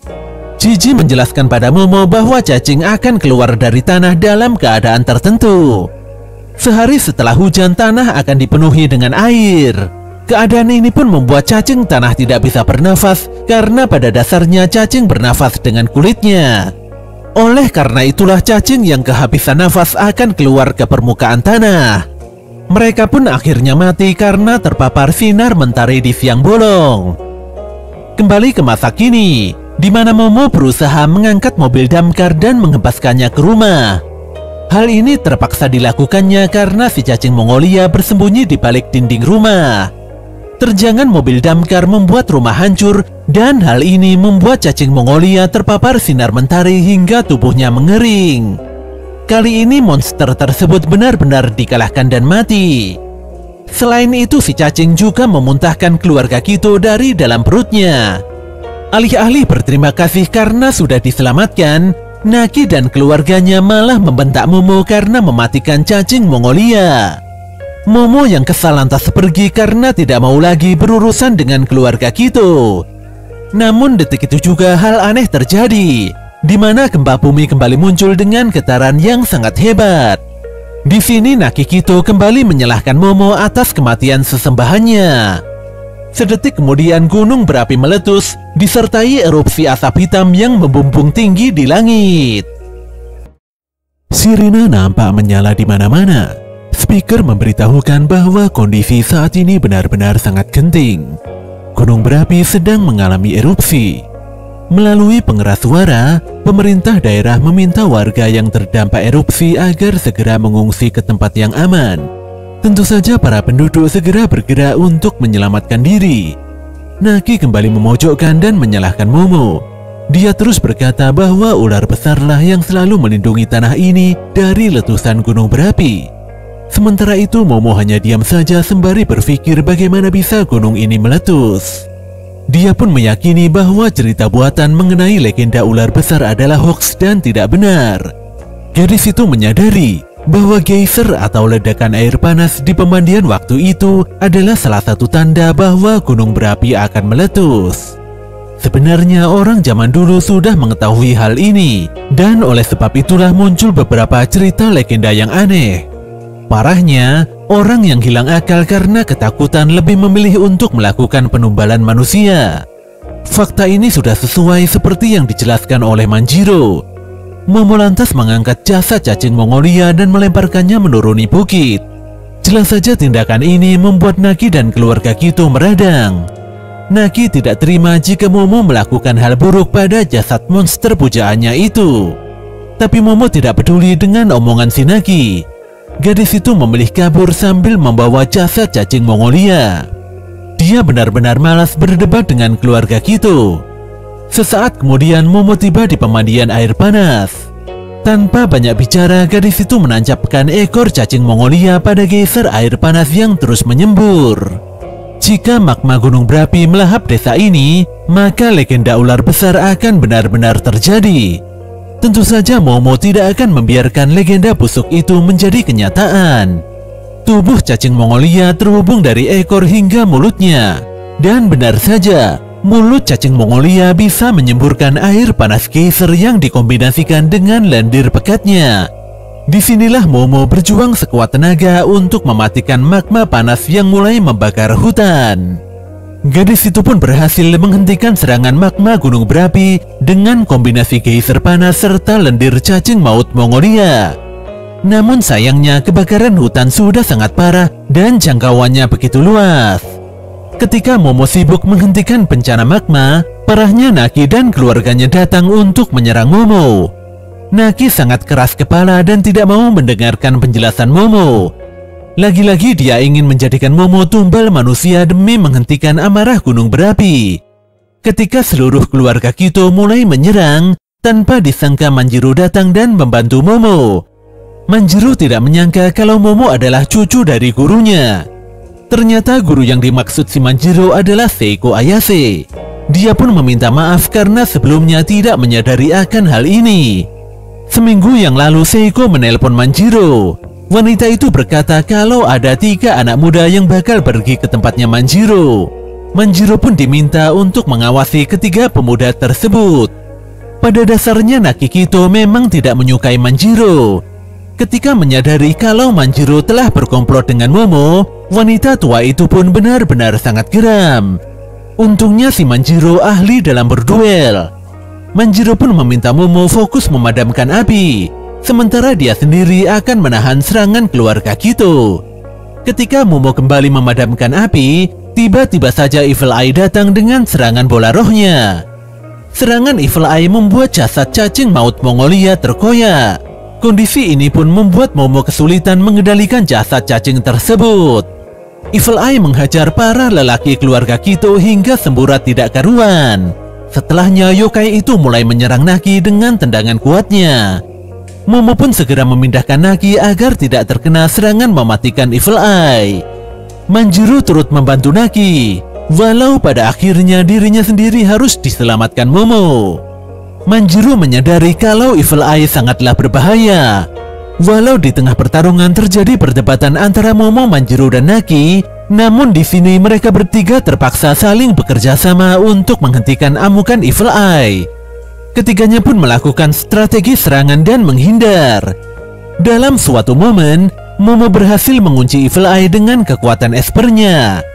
Jiji menjelaskan pada Momo bahwa cacing akan keluar dari tanah dalam keadaan tertentu. Sehari setelah hujan, tanah akan dipenuhi dengan air. Keadaan ini pun membuat cacing tanah tidak bisa bernafas karena pada dasarnya cacing bernafas dengan kulitnya. Oleh karena itulah cacing yang kehabisan nafas akan keluar ke permukaan tanah. Mereka pun akhirnya mati karena terpapar sinar mentari di siang bolong. Kembali ke masa kini, di mana Momo berusaha mengangkat mobil damkar dan menghempaskannya ke rumah. Hal ini terpaksa dilakukannya karena si cacing Mongolia bersembunyi di balik dinding rumah. Terjangan mobil damkar membuat rumah hancur, dan hal ini membuat cacing Mongolia terpapar sinar mentari hingga tubuhnya mengering. Kali ini monster tersebut benar-benar dikalahkan dan mati. Selain itu, si cacing juga memuntahkan keluarga Kito dari dalam perutnya. Alih-alih berterima kasih karena sudah diselamatkan, Naki dan keluarganya malah membentak Momo karena mematikan cacing Mongolia. Momo yang kesal lantas pergi karena tidak mau lagi berurusan dengan keluarga Kito. Namun detik itu juga hal aneh terjadi, di mana gempa bumi kembali muncul dengan getaran yang sangat hebat. Di sini Naki Kito kembali menyalahkan Momo atas kematian sesembahannya. Sedetik kemudian gunung berapi meletus, disertai erupsi asap hitam yang membumbung tinggi di langit. Sirine nampak menyala di mana-mana. Speaker memberitahukan bahwa kondisi saat ini benar-benar sangat genting. Gunung berapi sedang mengalami erupsi. Melalui pengeras suara, pemerintah daerah meminta warga yang terdampak erupsi agar segera mengungsi ke tempat yang aman. Tentu saja para penduduk segera bergerak untuk menyelamatkan diri. Naki kembali memojokkan dan menyalahkan Momo. Dia terus berkata bahwa ular besarlah yang selalu melindungi tanah ini dari letusan gunung berapi. Sementara itu Momo hanya diam saja sembari berpikir bagaimana bisa gunung ini meletus. Dia pun meyakini bahwa cerita buatan mengenai legenda ular besar adalah hoax dan tidak benar. Gadis itu menyadari bahwa geyser atau ledakan air panas di pemandian waktu itu adalah salah satu tanda bahwa gunung berapi akan meletus. Sebenarnya orang zaman dulu sudah mengetahui hal ini, dan oleh sebab itulah muncul beberapa cerita legenda yang aneh. Parahnya, orang yang hilang akal karena ketakutan lebih memilih untuk melakukan penumbalan manusia. Fakta ini sudah sesuai seperti yang dijelaskan oleh Manjiro. Momo lantas mengangkat jasad cacing Mongolia dan melemparkannya menuruni bukit. Jelas saja tindakan ini membuat Naki dan keluarga Kito meradang. Naki tidak terima jika Momo melakukan hal buruk pada jasad monster pujaannya itu. Tapi Momo tidak peduli dengan omongan si Naki. Gadis itu memilih kabur sambil membawa jasad cacing Mongolia. Dia benar-benar malas berdebat dengan keluarga Kito. Sesaat kemudian Momo tiba di pemandian air panas. Tanpa banyak bicara, gadis itu menancapkan ekor cacing Mongolia pada geyser air panas yang terus menyembur. Jika magma gunung berapi melahap desa ini, maka legenda ular besar akan benar-benar terjadi. Tentu saja Momo tidak akan membiarkan legenda busuk itu menjadi kenyataan. Tubuh cacing Mongolia terhubung dari ekor hingga mulutnya. Dan benar saja, mulut cacing Mongolia bisa menyemburkan air panas geyser yang dikombinasikan dengan lendir pekatnya. Disinilah Momo berjuang sekuat tenaga untuk mematikan magma panas yang mulai membakar hutan. Gadis itu pun berhasil menghentikan serangan magma gunung berapi dengan kombinasi geyser panas serta lendir cacing maut Mongolia. Namun sayangnya kebakaran hutan sudah sangat parah dan jangkauannya begitu luas. Ketika Momo sibuk menghentikan bencana magma, parahnya Naki dan keluarganya datang untuk menyerang Momo. Naki sangat keras kepala dan tidak mau mendengarkan penjelasan Momo. Lagi-lagi dia ingin menjadikan Momo tumbal manusia demi menghentikan amarah gunung berapi. Ketika seluruh keluarga Kito mulai menyerang, tanpa disangka Manjiro datang dan membantu Momo. Manjiro tidak menyangka kalau Momo adalah cucu dari gurunya. Ternyata guru yang dimaksud si Manjiro adalah Seiko Ayase. Dia pun meminta maaf karena sebelumnya tidak menyadari akan hal ini. Seminggu yang lalu Seiko menelpon Manjiro. Wanita itu berkata kalau ada 3 anak muda yang bakal pergi ke tempatnya Manjiro. Manjiro pun diminta untuk mengawasi ketiga pemuda tersebut. Pada dasarnya Naki Kito memang tidak menyukai Manjiro. Ketika menyadari kalau Manjiro telah berkomplot dengan Momo, wanita tua itu pun benar-benar sangat geram. Untungnya si Manjiro ahli dalam berduel. Manjiro pun meminta Momo fokus memadamkan api, sementara dia sendiri akan menahan serangan keluarga Kito. Ketika Momo kembali memadamkan api, tiba-tiba saja Evil Eye datang dengan serangan bola rohnya. Serangan Evil Eye membuat jasad cacing maut Mongolia terkoyak. Kondisi ini pun membuat Momo kesulitan mengendalikan jasad cacing tersebut. Evil Eye menghajar para lelaki keluarga Kito hingga semburat tidak karuan. Setelahnya yokai itu mulai menyerang Naki dengan tendangan kuatnya. Momo pun segera memindahkan Naki agar tidak terkena serangan mematikan Evil Eye. Manjiro turut membantu Naki, walau pada akhirnya dirinya sendiri harus diselamatkan Momo. Manjiro menyadari kalau Evil Eye sangatlah berbahaya. Walau di tengah pertarungan terjadi perdebatan antara Momo, Manjiro, dan Naki, namun di sini mereka bertiga terpaksa saling bekerja sama untuk menghentikan amukan Evil Eye. Ketiganya pun melakukan strategi serangan dan menghindar. Dalam suatu momen, Momo berhasil mengunci Evil Eye dengan kekuatan espernya.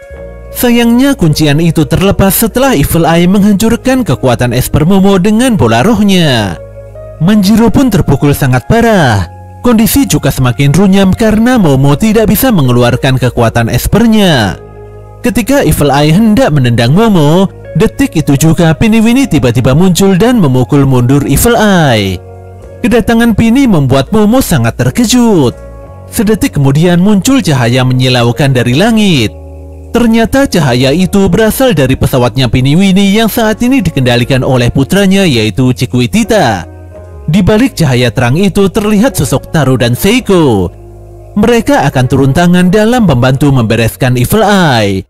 Sayangnya kuncian itu terlepas setelah Evil Eye menghancurkan kekuatan esper Momo dengan bola rohnya. Manjiro pun terpukul sangat parah. Kondisi juga semakin runyam karena Momo tidak bisa mengeluarkan kekuatan espernya. Ketika Evil Eye hendak menendang Momo, detik itu juga Pinny tiba-tiba muncul dan memukul mundur Evil Eye. Kedatangan Pinny membuat Momo sangat terkejut. Sedetik kemudian muncul cahaya menyilaukan dari langit. Ternyata cahaya itu berasal dari pesawatnya Pinny yang saat ini dikendalikan oleh putranya yaitu Chiquitita. Di balik cahaya terang itu terlihat sosok Taro dan Seiko. Mereka akan turun tangan dalam membantu membereskan Evil Eye.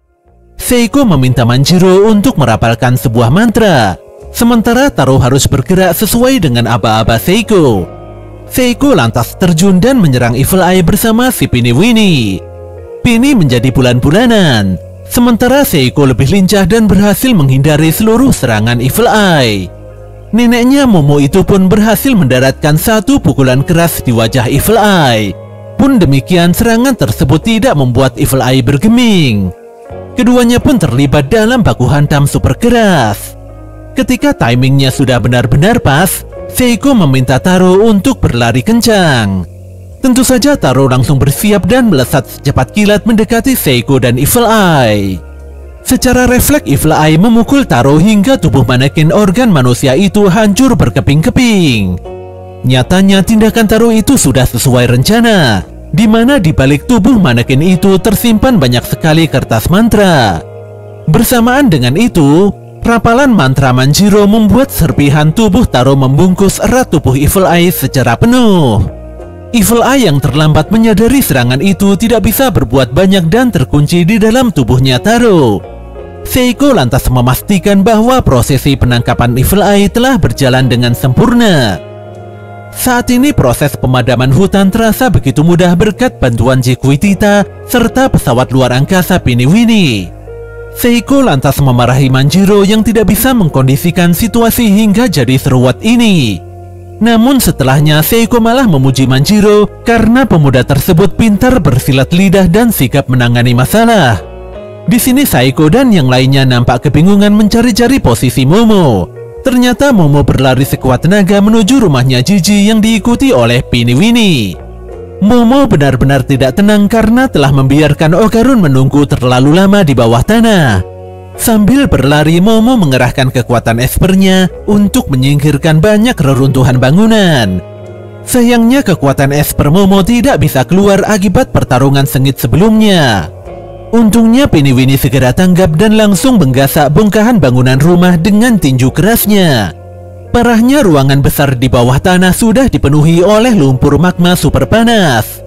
Seiko meminta Manjiro untuk merapalkan sebuah mantra, sementara Taro harus bergerak sesuai dengan aba-aba Seiko. Seiko lantas terjun dan menyerang Evil Eye bersama si Pinny. Pinny menjadi bulan-bulanan, sementara Seiko lebih lincah dan berhasil menghindari seluruh serangan Evil Eye. Neneknya Momo itu pun berhasil mendaratkan satu pukulan keras di wajah Evil Eye. Pun demikian, serangan tersebut tidak membuat Evil Eye bergeming. Keduanya pun terlibat dalam baku hantam super keras. Ketika timingnya sudah benar-benar pas, Seiko meminta Taro untuk berlari kencang. Tentu saja Taro langsung bersiap dan melesat secepat kilat mendekati Seiko dan Evil Eye. Secara refleks Evil Eye memukul Taro hingga tubuh manekin organ manusia itu hancur berkeping-keping. Nyatanya tindakan Taro itu sudah sesuai rencana, di mana di balik tubuh manekin itu tersimpan banyak sekali kertas mantra. Bersamaan dengan itu, rapalan mantra Manjiro membuat serpihan tubuh Taro membungkus erat tubuh Evil Eye secara penuh. Evil Eye yang terlambat menyadari serangan itu tidak bisa berbuat banyak dan terkunci di dalam tubuhnya Taro. Seiko lantas memastikan bahwa prosesi penangkapan Evil Eye telah berjalan dengan sempurna. Saat ini proses pemadaman hutan terasa begitu mudah berkat bantuan Chiquitita serta pesawat luar angkasa Pinny. Seiko lantas memarahi Manjiro yang tidak bisa mengkondisikan situasi hingga jadi seruat ini. Namun setelahnya Seiko malah memuji Manjiro karena pemuda tersebut pintar bersilat lidah dan sigap menangani masalah. Di sini Seiko dan yang lainnya nampak kebingungan mencari-cari posisi Momo. Ternyata Momo berlari sekuat tenaga menuju rumahnya Jiji yang diikuti oleh Pinny. Momo benar-benar tidak tenang karena telah membiarkan Okarun menunggu terlalu lama di bawah tanah. Sambil berlari, Momo mengerahkan kekuatan espernya untuk menyingkirkan banyak reruntuhan bangunan. Sayangnya kekuatan esper Momo tidak bisa keluar akibat pertarungan sengit sebelumnya. Untungnya Pinny segera tanggap dan langsung menggasak bongkahan bangunan rumah dengan tinju kerasnya. Parahnya ruangan besar di bawah tanah sudah dipenuhi oleh lumpur magma super panas.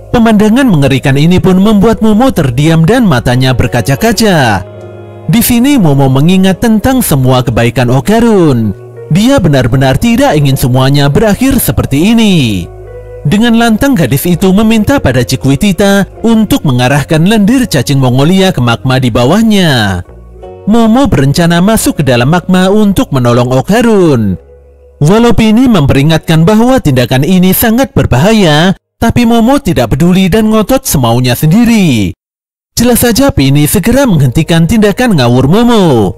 Pemandangan mengerikan ini pun membuat Momo terdiam dan matanya berkaca-kaca. Di sini Momo mengingat tentang semua kebaikan Okarun. Dia benar-benar tidak ingin semuanya berakhir seperti ini. Dengan lantang gadis itu meminta pada Chiquitita untuk mengarahkan lendir cacing Mongolia ke magma di bawahnya. Momo berencana masuk ke dalam magma untuk menolong Okarun. Walau Pinny memperingatkan bahwa tindakan ini sangat berbahaya, tapi Momo tidak peduli dan ngotot semaunya sendiri. Jelas saja Pinny segera menghentikan tindakan ngawur Momo.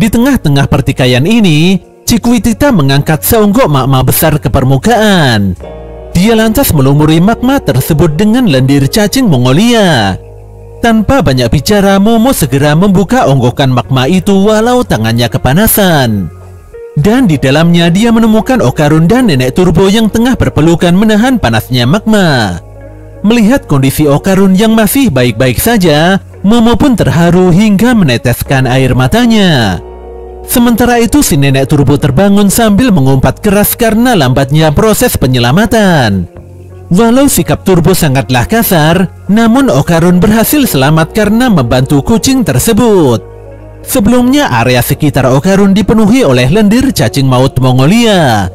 Di tengah-tengah pertikaian ini, Chiquitita mengangkat seonggok magma besar ke permukaan. Dia lantas melumuri magma tersebut dengan lendir cacing Mongolia. Tanpa banyak bicara, Momo segera membuka onggokan magma itu walau tangannya kepanasan. Dan di dalamnya dia menemukan Okarun dan Nenek Turbo yang tengah berpelukan menahan panasnya magma. Melihat kondisi Okarun yang masih baik-baik saja, Momo pun terharu hingga meneteskan air matanya. Sementara itu si Nenek Turbo terbangun sambil mengumpat keras karena lambatnya proses penyelamatan. Walau sikap Turbo sangatlah kasar, namun Okarun berhasil selamat karena membantu kucing tersebut. Sebelumnya area sekitar Okarun dipenuhi oleh lendir cacing maut Mongolia.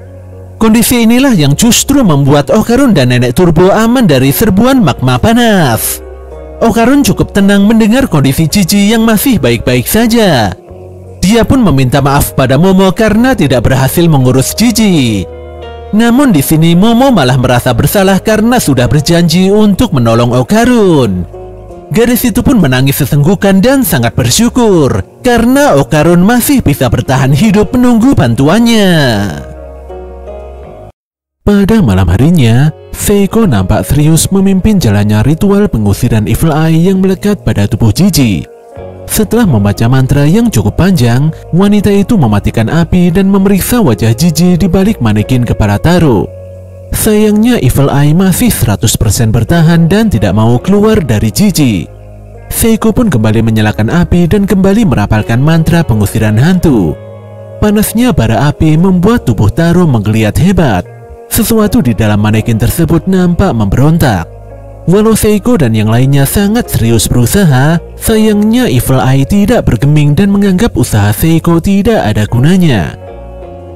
Kondisi inilah yang justru membuat Okarun dan Nenek Turbo aman dari serbuan magma panas. Okarun cukup tenang mendengar kondisi Jiji yang masih baik-baik saja. Dia pun meminta maaf pada Momo karena tidak berhasil mengurus Jiji. Namun di sini Momo malah merasa bersalah karena sudah berjanji untuk menolong Okarun. Gadis itu pun menangis sesenggukan dan sangat bersyukur karena Okarun masih bisa bertahan hidup menunggu bantuannya. Pada malam harinya, Seiko nampak serius memimpin jalannya ritual pengusiran Evil Eye yang melekat pada tubuh Jiji. Setelah membaca mantra yang cukup panjang, wanita itu mematikan api dan memeriksa wajah Jiji di balik manekin kepala Taro. Sayangnya Evil Eye masih 100% bertahan dan tidak mau keluar dari Jiji. Seiko pun kembali menyalakan api dan kembali merapalkan mantra pengusiran hantu. Panasnya bara api membuat tubuh Taro menggeliat hebat. Sesuatu di dalam manekin tersebut nampak memberontak. Walau Seiko dan yang lainnya sangat serius berusaha, sayangnya Evil Eye tidak bergeming dan menganggap usaha Seiko tidak ada gunanya.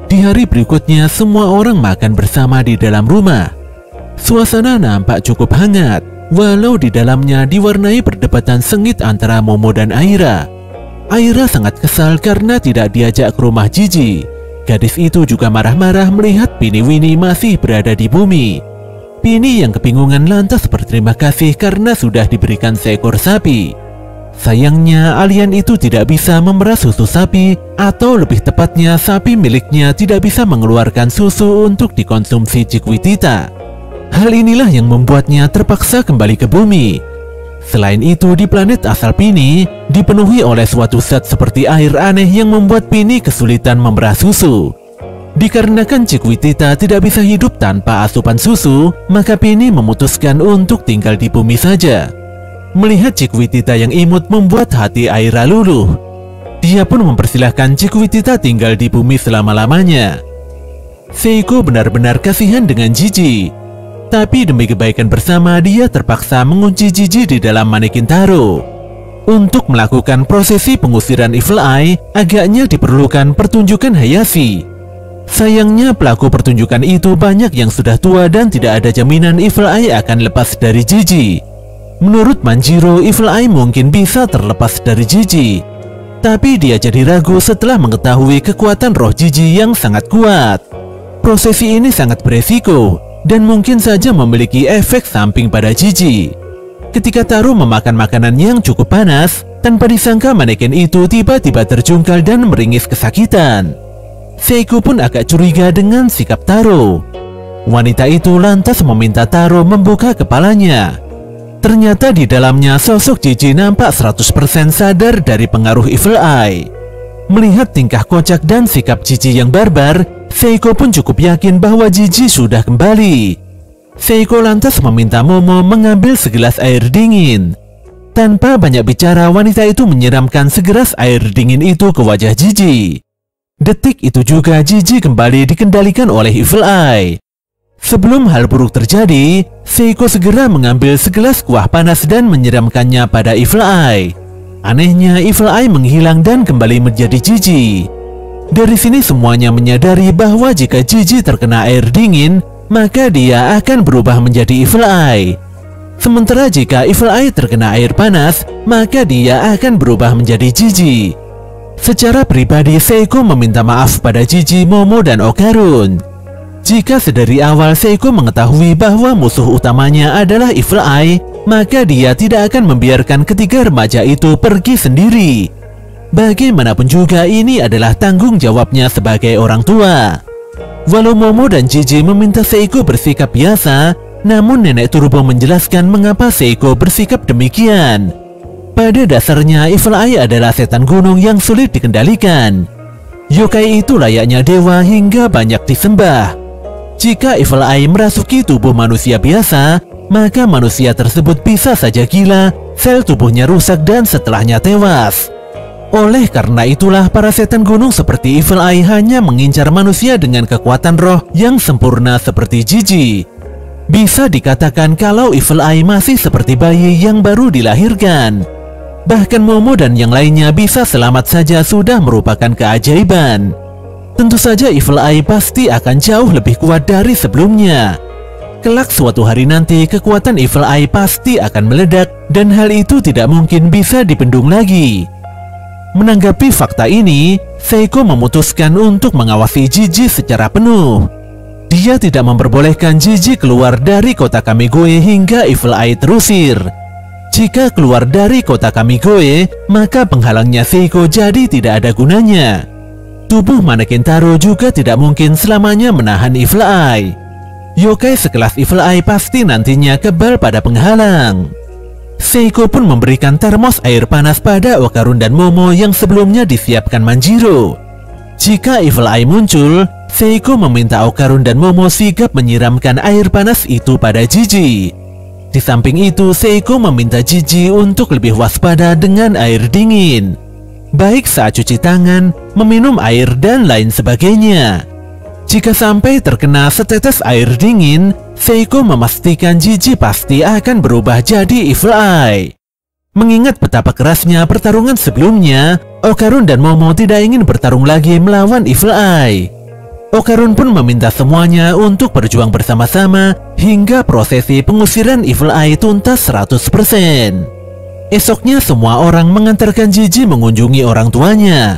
Di hari berikutnya, semua orang makan bersama di dalam rumah. Suasana nampak cukup hangat, walau di dalamnya diwarnai perdebatan sengit antara Momo dan Aira. Aira sangat kesal karena tidak diajak ke rumah Jiji. Gadis itu juga marah-marah melihat Pini Winnie masih berada di bumi. Pini yang kebingungan lantas berterima kasih karena sudah diberikan seekor sapi. Sayangnya alien itu tidak bisa memerah susu sapi, atau lebih tepatnya sapi miliknya tidak bisa mengeluarkan susu untuk dikonsumsi Chiquitita. Hal inilah yang membuatnya terpaksa kembali ke bumi. Selain itu, di planet asal Pini dipenuhi oleh suatu zat seperti air aneh yang membuat Pini kesulitan memerah susu. Dikarenakan Chiquitita tidak bisa hidup tanpa asupan susu, maka Pini memutuskan untuk tinggal di bumi saja. Melihat Chiquitita yang imut membuat hati Aira luluh. Dia pun mempersilahkan Chiquitita tinggal di bumi selama-lamanya. Seiko benar-benar kasihan dengan Jiji. Tapi demi kebaikan bersama, dia terpaksa mengunci Jiji di dalam manekin Taro. Untuk melakukan prosesi pengusiran Evil Eye, agaknya diperlukan pertunjukan Hayashi. Sayangnya pelaku pertunjukan itu banyak yang sudah tua dan tidak ada jaminan Evil Eye akan lepas dari Jiji. Menurut Manjiro, Evil Eye mungkin bisa terlepas dari Jiji. Tapi dia jadi ragu setelah mengetahui kekuatan roh Jiji yang sangat kuat. Prosesi ini sangat beresiko dan mungkin saja memiliki efek samping pada Jiji. Ketika Taro memakan makanan yang cukup panas, tanpa disangka maneken itu tiba-tiba terjungkal dan meringis kesakitan. Seiko pun agak curiga dengan sikap Taro. Wanita itu lantas meminta Taro membuka kepalanya. Ternyata di dalamnya sosok Jiji nampak 100% sadar dari pengaruh Evil Eye. Melihat tingkah kocak dan sikap Jiji yang barbar, Seiko pun cukup yakin bahwa Jiji sudah kembali. Seiko lantas meminta Momo mengambil segelas air dingin. Tanpa banyak bicara, wanita itu menyiramkan segelas air dingin itu ke wajah Jiji. Detik itu juga Jiji kembali dikendalikan oleh Evil Eye. Sebelum hal buruk terjadi, Seiko segera mengambil segelas kuah panas dan menyiramkannya pada Evil Eye. Anehnya, Evil Eye menghilang dan kembali menjadi Jiji. Dari sini semuanya menyadari bahwa jika Jiji terkena air dingin, maka dia akan berubah menjadi Evil Eye. Sementara jika Evil Eye terkena air panas, maka dia akan berubah menjadi Jiji. Secara pribadi, Seiko meminta maaf pada Jiji, Momo, dan Okarun. Jika sedari awal Seiko mengetahui bahwa musuh utamanya adalah Evil Eye, maka dia tidak akan membiarkan ketiga remaja itu pergi sendiri. Bagaimanapun juga, ini adalah tanggung jawabnya sebagai orang tua. Walau Momo dan Jiji meminta Seiko bersikap biasa, namun Nenek Turbo menjelaskan mengapa Seiko bersikap demikian. Pada dasarnya, Evil Eye adalah setan gunung yang sulit dikendalikan. Yokai itu layaknya dewa hingga banyak disembah. Jika Evil Eye merasuki tubuh manusia biasa, maka manusia tersebut bisa saja gila, sel tubuhnya rusak dan setelahnya tewas. Oleh karena itulah, para setan gunung seperti Evil Eye hanya mengincar manusia dengan kekuatan roh yang sempurna seperti Jiji. Bisa dikatakan kalau Evil Eye masih seperti bayi yang baru dilahirkan. Bahkan Momo dan yang lainnya bisa selamat saja sudah merupakan keajaiban. tentu saja Evil Eye pasti akan jauh lebih kuat dari sebelumnya. Kelak suatu hari nanti kekuatan Evil Eye pasti akan meledak dan hal itu tidak mungkin bisa dibendung lagi. Menanggapi fakta ini, Seiko memutuskan untuk mengawasi Jiji secara penuh. Dia tidak memperbolehkan Jiji keluar dari kota Kamigoe hingga Evil Eye terusir. Jika keluar dari kota Kamigoe, maka penghalangnya Seiko jadi tidak ada gunanya. Tubuh manekin Taro juga tidak mungkin selamanya menahan Evil Eye. Yokai sekelas Evil Eye pasti nantinya kebal pada penghalang. Seiko pun memberikan termos air panas pada Okarun dan Momo yang sebelumnya disiapkan Manjiro. Jika Evil Eye muncul, Seiko meminta Okarun dan Momo sigap menyiramkan air panas itu pada Jiji. Di samping itu, Seiko meminta Jiji untuk lebih waspada dengan air dingin, baik saat cuci tangan, meminum air, dan lain sebagainya. Jika sampai terkena setetes air dingin, Seiko memastikan Jiji pasti akan berubah jadi Evil Eye. Mengingat betapa kerasnya pertarungan sebelumnya, Okarun dan Momo tidak ingin bertarung lagi melawan Evil Eye. Okarun pun meminta semuanya untuk berjuang bersama-sama hingga prosesi pengusiran Evil Eye tuntas 100%. Esoknya semua orang mengantarkan Jiji mengunjungi orang tuanya.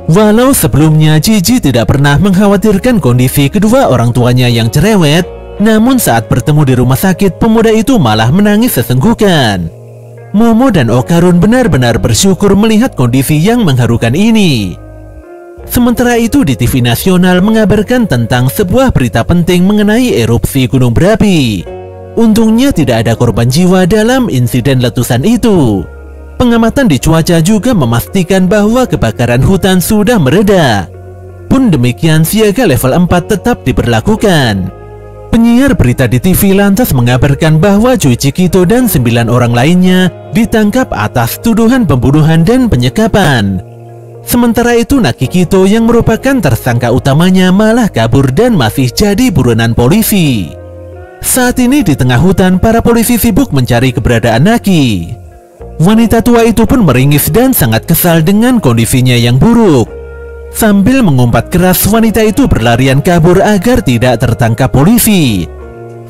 Walau sebelumnya Jiji tidak pernah mengkhawatirkan kondisi kedua orang tuanya yang cerewet, namun saat bertemu di rumah sakit, pemuda itu malah menangis sesenggukan. Momo dan Okarun benar-benar bersyukur melihat kondisi yang mengharukan ini. Sementara itu di TV nasional mengabarkan tentang sebuah berita penting mengenai erupsi gunung berapi. Untungnya tidak ada korban jiwa dalam insiden letusan itu. Pengamatan di cuaca juga memastikan bahwa kebakaran hutan sudah mereda. Pun demikian, siaga level 4 tetap diberlakukan. Penyiar berita di TV lantas mengabarkan bahwa Juichi Kito dan 9 orang lainnya ditangkap atas tuduhan pembunuhan dan penyekapan. Sementara itu Naki Kito yang merupakan tersangka utamanya malah kabur dan masih jadi buronan polisi. Saat ini di tengah hutan, para polisi sibuk mencari keberadaan Naki. Wanita tua itu pun meringis dan sangat kesal dengan kondisinya yang buruk. Sambil mengumpat keras, wanita itu berlarian kabur agar tidak tertangkap polisi.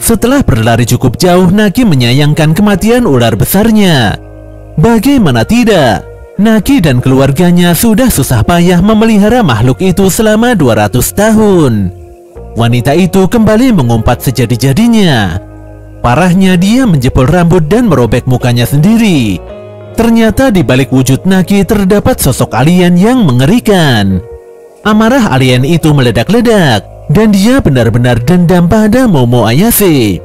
Setelah berlari cukup jauh, Naki menyayangkan kematian ular besarnya. Bagaimana tidak? Naki dan keluarganya sudah susah payah memelihara makhluk itu selama 200 tahun. Wanita itu kembali mengumpat sejadi-jadinya. Parahnya, dia menjepol rambut dan merobek mukanya sendiri. Ternyata di balik wujud Naki terdapat sosok alien yang mengerikan. Amarah alien itu meledak-ledak dan dia benar-benar dendam pada Momo Ayase.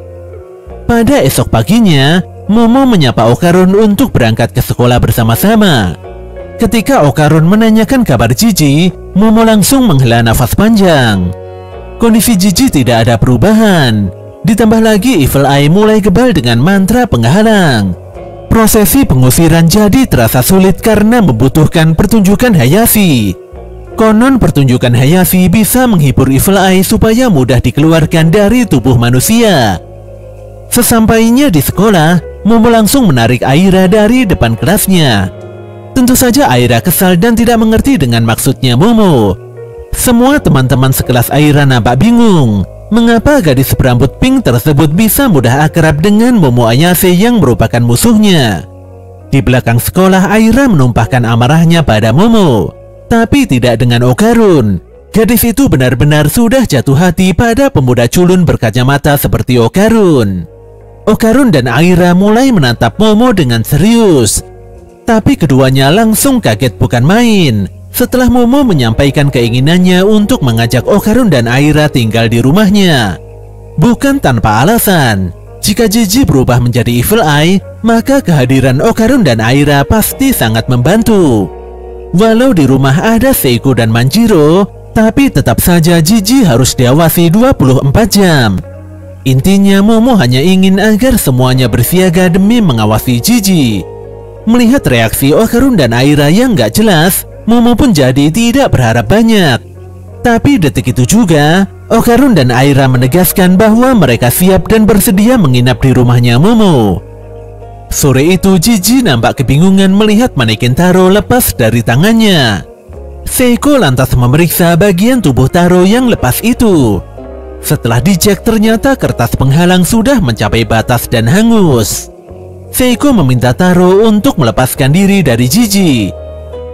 Pada esok paginya, Momo menyapa Okarun untuk berangkat ke sekolah bersama-sama. Ketika Okarun menanyakan kabar Jiji, Momo langsung menghela nafas panjang. Kondisi Jiji tidak ada perubahan. Ditambah lagi Evil Eye mulai kebal dengan mantra penghalang. Prosesi pengusiran jadi terasa sulit karena membutuhkan pertunjukan Hayashi. Konon pertunjukan Hayashi bisa menghibur Evil Eye supaya mudah dikeluarkan dari tubuh manusia. Sesampainya di sekolah, Momo langsung menarik Aira dari depan kelasnya. Tentu saja Aira kesal dan tidak mengerti dengan maksudnya Momo. Semua teman-teman sekelas Aira nampak bingung. Mengapa gadis berambut pink tersebut bisa mudah akrab dengan Momo Ayase yang merupakan musuhnya? Di belakang sekolah, Aira menumpahkan amarahnya pada Momo, tapi tidak dengan Okarun. Gadis itu benar-benar sudah jatuh hati pada pemuda culun berkacamata seperti Okarun. Okarun dan Aira mulai menatap Momo dengan serius, tapi keduanya langsung kaget bukan main setelah Momo menyampaikan keinginannya untuk mengajak Okarun dan Aira tinggal di rumahnya. Bukan tanpa alasan, jika Jiji berubah menjadi Evil Eye, maka kehadiran Okarun dan Aira pasti sangat membantu. Walau di rumah ada Seiko dan Manjiro, tapi tetap saja Jiji harus diawasi 24 jam. Intinya Momo hanya ingin agar semuanya bersiaga demi mengawasi Jiji. Melihat reaksi Okarun dan Aira yang gak jelas, Momo pun jadi tidak berharap banyak. Tapi detik itu juga, Okarun dan Aira menegaskan bahwa mereka siap dan bersedia menginap di rumahnya Momo. Sore itu Jiji nampak kebingungan melihat manekin Taro lepas dari tangannya. Seiko lantas memeriksa bagian tubuh Taro yang lepas itu. Setelah dicek, ternyata kertas penghalang sudah mencapai batas dan hangus. Seiko meminta Taro untuk melepaskan diri dari Jiji.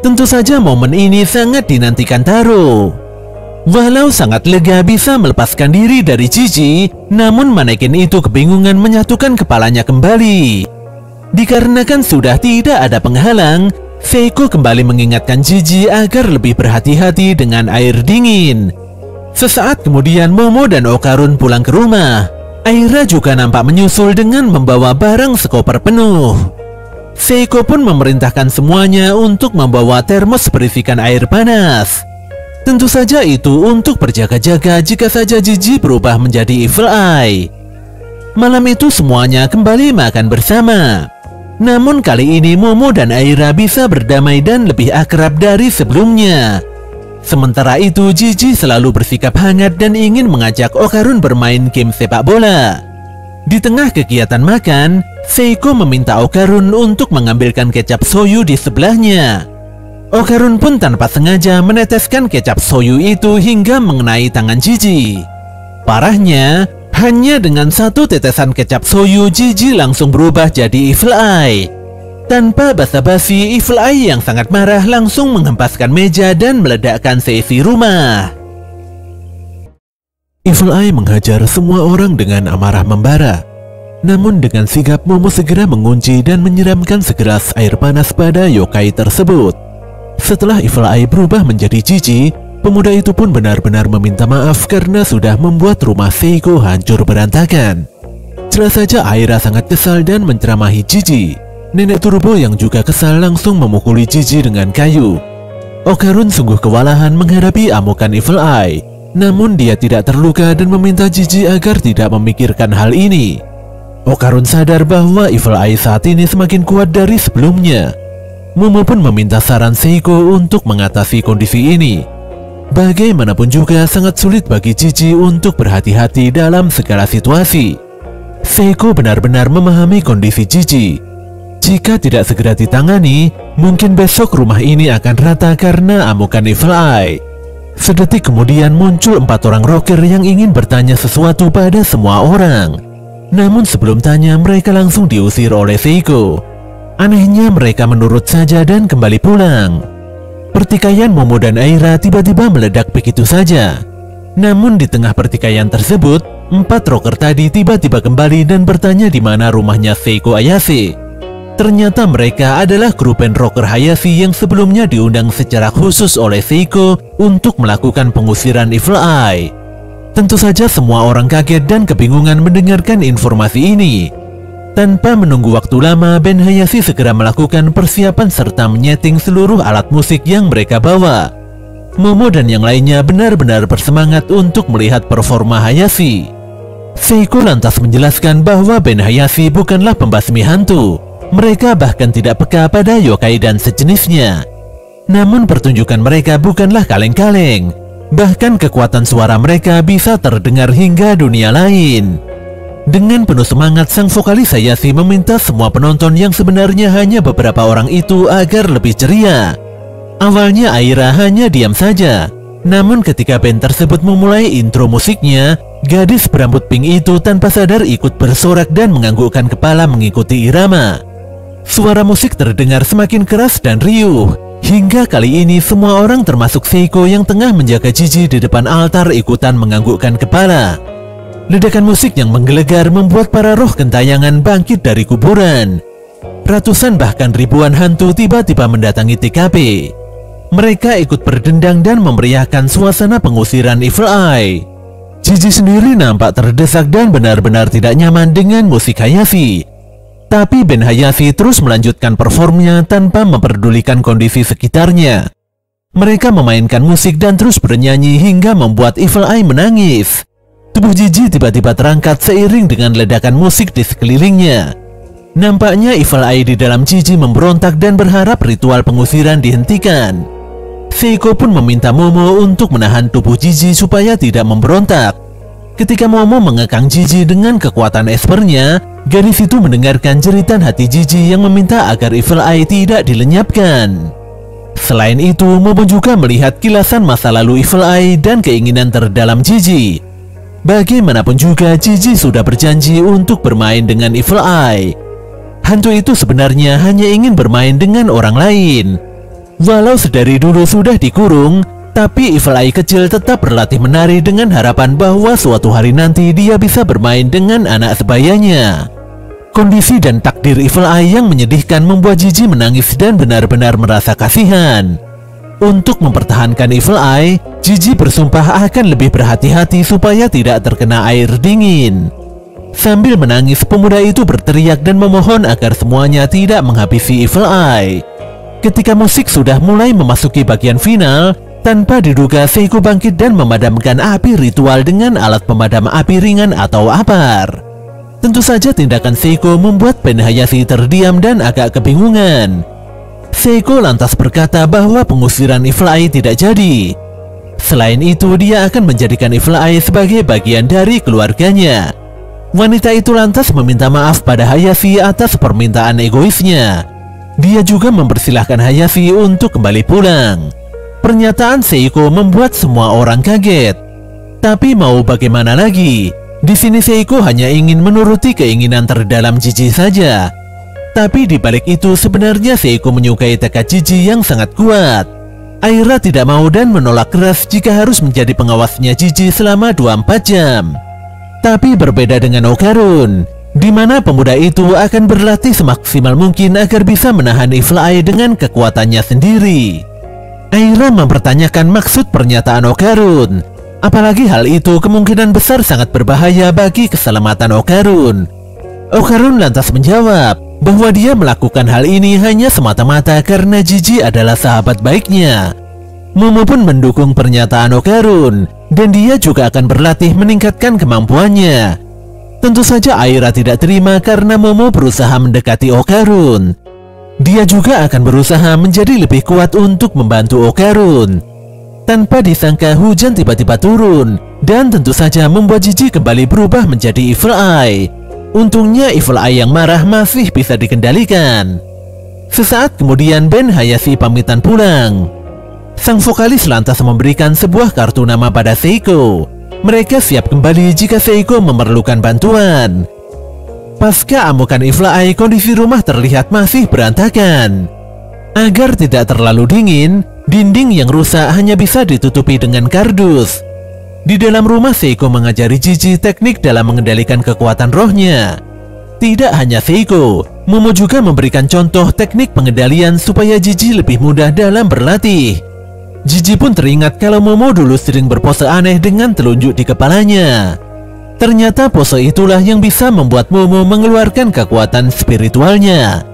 Tentu saja momen ini sangat dinantikan Taro. Walau sangat lega bisa melepaskan diri dari Jiji, namun manekin itu kebingungan menyatukan kepalanya kembali. Dikarenakan sudah tidak ada penghalang, Seiko kembali mengingatkan Jiji agar lebih berhati-hati dengan air dingin. Sesaat kemudian Momo dan Okarun pulang ke rumah. Aira juga nampak menyusul dengan membawa barang sekoper penuh. Seiko pun memerintahkan semuanya untuk membawa termos berisikan air panas. Tentu saja itu untuk berjaga-jaga jika saja Jiji berubah menjadi Evil Eye. Malam itu semuanya kembali makan bersama. Namun kali ini Momo dan Aira bisa berdamai dan lebih akrab dari sebelumnya. Sementara itu Jiji selalu bersikap hangat dan ingin mengajak Okarun bermain game sepak bola. Di tengah kegiatan makan, Seiko meminta Okarun untuk mengambilkan kecap soyu di sebelahnya. Okarun pun tanpa sengaja meneteskan kecap soyu itu hingga mengenai tangan Jiji. Parahnya, hanya dengan satu tetesan kecap soyu, Jiji langsung berubah jadi Evil Eye. Tanpa basa-basi, Evil Eye yang sangat marah langsung menghempaskan meja dan meledakkan seisi rumah. Evil Eye menghajar semua orang dengan amarah membara. Namun dengan sigap Momo segera mengunci dan menyiramkan segelas air panas pada yokai tersebut. Setelah Evil Eye berubah menjadi Jiji, pemuda itu pun benar-benar meminta maaf karena sudah membuat rumah Seiko hancur berantakan. Jelas saja Aira sangat kesal dan menceramahi Jiji. Nenek Turbo yang juga kesal langsung memukuli Jiji dengan kayu. Okarun sungguh kewalahan menghadapi amukan Evil Eye. Namun dia tidak terluka dan meminta Jiji agar tidak memikirkan hal ini. Okarun sadar bahwa Evil Eye saat ini semakin kuat dari sebelumnya. Momo pun meminta saran Seiko untuk mengatasi kondisi ini. Bagaimanapun juga sangat sulit bagi Jiji untuk berhati-hati dalam segala situasi. Seiko benar-benar memahami kondisi Jiji. Jika tidak segera ditangani, mungkin besok rumah ini akan rata karena amukan Evil Eye. Sedetik kemudian muncul 4 orang rocker yang ingin bertanya sesuatu pada semua orang. Namun sebelum tanya, mereka langsung diusir oleh Seiko. Anehnya mereka menurut saja dan kembali pulang. Pertikaian Momo dan Aira tiba-tiba meledak begitu saja. Namun di tengah pertikaian tersebut, 4 rocker tadi tiba-tiba kembali dan bertanya di mana rumahnya Seiko Ayase. Ternyata mereka adalah grup band rocker Hayashi yang sebelumnya diundang secara khusus oleh Seiko untuk melakukan pengusiran Evil Eye. Tentu saja semua orang kaget dan kebingungan mendengarkan informasi ini. Tanpa menunggu waktu lama, band Hayashi segera melakukan persiapan serta menyeting seluruh alat musik yang mereka bawa. Momo dan yang lainnya benar-benar bersemangat untuk melihat performa Hayashi. Seiko lantas menjelaskan bahwa band Hayashi bukanlah pembasmi hantu. Mereka bahkan tidak peka pada yokai dan sejenisnya. Namun pertunjukan mereka bukanlah kaleng-kaleng. Bahkan kekuatan suara mereka bisa terdengar hingga dunia lain. Dengan penuh semangat, sang vokalis Hayashi meminta semua penonton yang sebenarnya hanya beberapa orang itu agar lebih ceria. Awalnya Aira hanya diam saja. Namun ketika band tersebut memulai intro musiknya, gadis berambut pink itu tanpa sadar ikut bersorak dan menganggukkan kepala mengikuti irama. Suara musik terdengar semakin keras dan riuh. Hingga kali ini semua orang termasuk Seiko yang tengah menjaga Jiji di depan altar ikutan menganggukkan kepala. Ledakan musik yang menggelegar membuat para roh gentayangan bangkit dari kuburan. Ratusan bahkan ribuan hantu tiba-tiba mendatangi TKP. Mereka ikut berdendang dan memeriahkan suasana pengusiran Evil Eye. Jiji sendiri nampak terdesak dan benar-benar tidak nyaman dengan musik Hayashi. Tapi band Hayashi terus melanjutkan performnya tanpa memperdulikan kondisi sekitarnya. Mereka memainkan musik dan terus bernyanyi hingga membuat Evil Eye menangis. Tubuh Jiji tiba-tiba terangkat seiring dengan ledakan musik di sekelilingnya. Nampaknya Evil Eye di dalam Jiji memberontak dan berharap ritual pengusiran dihentikan. Seiko pun meminta Momo untuk menahan tubuh Jiji supaya tidak memberontak. Ketika Momo mengekang Jiji dengan kekuatan espernya, gadis itu mendengarkan jeritan hati Jiji yang meminta agar Evil Eye tidak dilenyapkan. Selain itu, Momo juga melihat kilasan masa lalu Evil Eye dan keinginan terdalam Gigi. Bagaimanapun juga, Gigi sudah berjanji untuk bermain dengan Evil Eye. Hantu itu sebenarnya hanya ingin bermain dengan orang lain. Walau sedari dulu sudah dikurung, tapi Evil Eye kecil tetap berlatih menari dengan harapan bahwa suatu hari nanti dia bisa bermain dengan anak sebayanya. Kondisi dan takdir Evil Eye yang menyedihkan membuat Gigi menangis dan benar-benar merasa kasihan. Untuk mempertahankan Evil Eye, Gigi bersumpah akan lebih berhati-hati supaya tidak terkena air dingin. Sambil menangis, pemuda itu berteriak dan memohon agar semuanya tidak menghabisi Evil Eye. Ketika musik sudah mulai memasuki bagian final, tanpa diduga Seiko bangkit dan memadamkan api ritual dengan alat pemadam api ringan atau apar. Tentu saja tindakan Seiko membuat Ben Hayashi terdiam dan agak kebingungan. Seiko lantas berkata bahwa pengusiran Evil Eye tidak jadi. Selain itu, dia akan menjadikan Evil Eye sebagai bagian dari keluarganya. Wanita itu lantas meminta maaf pada Hayashi atas permintaan egoisnya. Dia juga mempersilahkan Hayashi untuk kembali pulang. Pernyataan Seiko membuat semua orang kaget. Tapi mau bagaimana lagi? Di sini Seiko hanya ingin menuruti keinginan terdalam Gigi saja. Tapi di balik itu sebenarnya Seiko menyukai tekad Gigi yang sangat kuat. Aira tidak mau dan menolak keras jika harus menjadi pengawasnya Gigi selama 24 jam. Tapi berbeda dengan Okarun, di mana pemuda itu akan berlatih semaksimal mungkin agar bisa menahan Evil Eye dengan kekuatannya sendiri. Aira mempertanyakan maksud pernyataan Okarun. Apalagi hal itu kemungkinan besar sangat berbahaya bagi keselamatan Okarun. Okarun lantas menjawab bahwa dia melakukan hal ini hanya semata-mata karena Gigi adalah sahabat baiknya. Momo pun mendukung pernyataan Okarun, dan dia juga akan berlatih meningkatkan kemampuannya. Tentu saja Aira tidak terima karena Momo berusaha mendekati Okarun. Dia juga akan berusaha menjadi lebih kuat untuk membantu Okarun. Tanpa disangka hujan tiba-tiba turun, dan tentu saja membuat Gigi kembali berubah menjadi Evil Eye. Untungnya Evil Eye yang marah masih bisa dikendalikan. Sesaat kemudian Ben Hayashi pamitan pulang. Sang vokalis lantas memberikan sebuah kartu nama pada Seiko. Mereka siap kembali jika Seiko memerlukan bantuan. Pasca amukan Evil Eye, kondisi rumah terlihat masih berantakan. Agar tidak terlalu dingin, dinding yang rusak hanya bisa ditutupi dengan kardus. Di dalam rumah, Seiko mengajari Gigi teknik dalam mengendalikan kekuatan rohnya. Tidak hanya Seiko, Momo juga memberikan contoh teknik pengendalian supaya Gigi lebih mudah dalam berlatih. Gigi pun teringat kalau Momo dulu sering berpose aneh dengan telunjuk di kepalanya. Ternyata pose itulah yang bisa membuat Momo mengeluarkan kekuatan spiritualnya.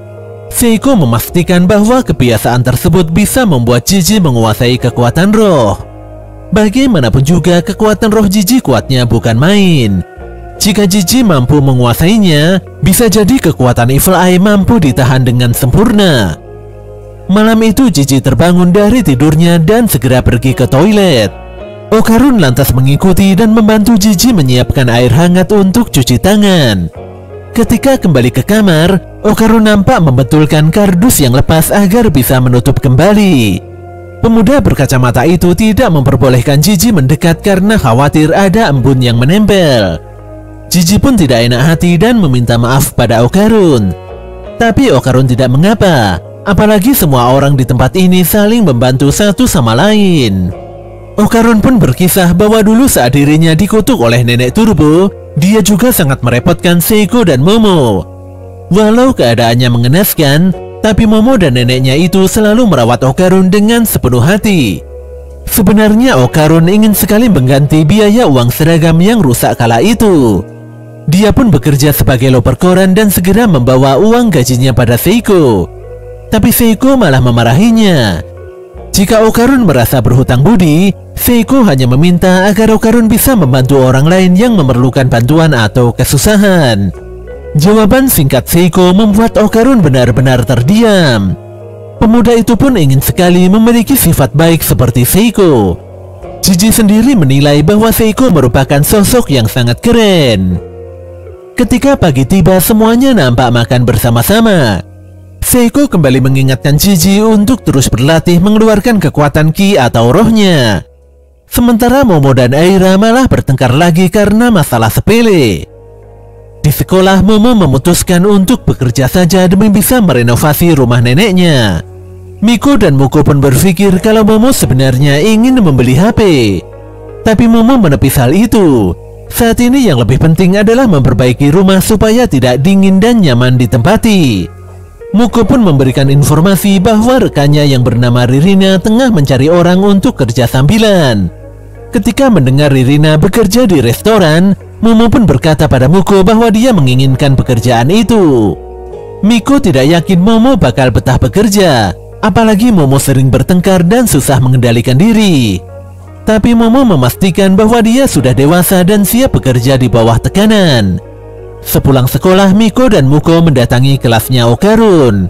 Seiko memastikan bahwa kebiasaan tersebut bisa membuat Gigi menguasai kekuatan roh. Bagaimanapun juga, kekuatan roh Gigi kuatnya bukan main. Jika Gigi mampu menguasainya, bisa jadi kekuatan Evil Eye mampu ditahan dengan sempurna. Malam itu Gigi terbangun dari tidurnya dan segera pergi ke toilet. Okarun lantas mengikuti dan membantu Gigi menyiapkan air hangat untuk cuci tangan. Ketika kembali ke kamar, Okarun nampak membetulkan kardus yang lepas agar bisa menutup kembali. Pemuda berkacamata itu tidak memperbolehkan Gigi mendekat karena khawatir ada embun yang menempel. Gigi pun tidak enak hati dan meminta maaf pada Okarun. Tapi Okarun tidak mengapa, apalagi semua orang di tempat ini saling membantu satu sama lain. Okarun pun berkisah bahwa dulu saat dirinya dikutuk oleh nenek Turbo, dia juga sangat merepotkan Seiko dan Momo. Walau keadaannya mengenaskan, tapi Momo dan neneknya itu selalu merawat Okarun dengan sepenuh hati. Sebenarnya Okarun ingin sekali mengganti biaya uang seragam yang rusak kala itu. Dia pun bekerja sebagai loper koran dan segera membawa uang gajinya pada Seiko. Tapi Seiko malah memarahinya. Jika Okarun merasa berhutang budi, Seiko hanya meminta agar Okarun bisa membantu orang lain yang memerlukan bantuan atau kesusahan. Jawaban singkat Seiko membuat Okarun benar-benar terdiam. Pemuda itu pun ingin sekali memiliki sifat baik seperti Seiko. Gigi sendiri menilai bahwa Seiko merupakan sosok yang sangat keren. Ketika pagi tiba, semuanya nampak makan bersama-sama. Seiko kembali mengingatkan Gigi untuk terus berlatih mengeluarkan kekuatan ki atau rohnya. Sementara Momo dan Aira malah bertengkar lagi karena masalah sepele. Di sekolah, Momo memutuskan untuk bekerja saja demi bisa merenovasi rumah neneknya. Miko dan Muko pun berpikir kalau Momo sebenarnya ingin membeli HP. Tapi Momo menepis hal itu. Saat ini yang lebih penting adalah memperbaiki rumah supaya tidak dingin dan nyaman ditempati. Muko pun memberikan informasi bahwa rekannya yang bernama Ririna tengah mencari orang untuk kerja sambilan. Ketika mendengar Ririna bekerja di restoran, Momo pun berkata pada Muko bahwa dia menginginkan pekerjaan itu. Miko tidak yakin Momo bakal betah bekerja, apalagi Momo sering bertengkar dan susah mengendalikan diri. Tapi Momo memastikan bahwa dia sudah dewasa dan siap bekerja di bawah tekanan. Sepulang sekolah, Miko dan Muko mendatangi kelasnya Okarun.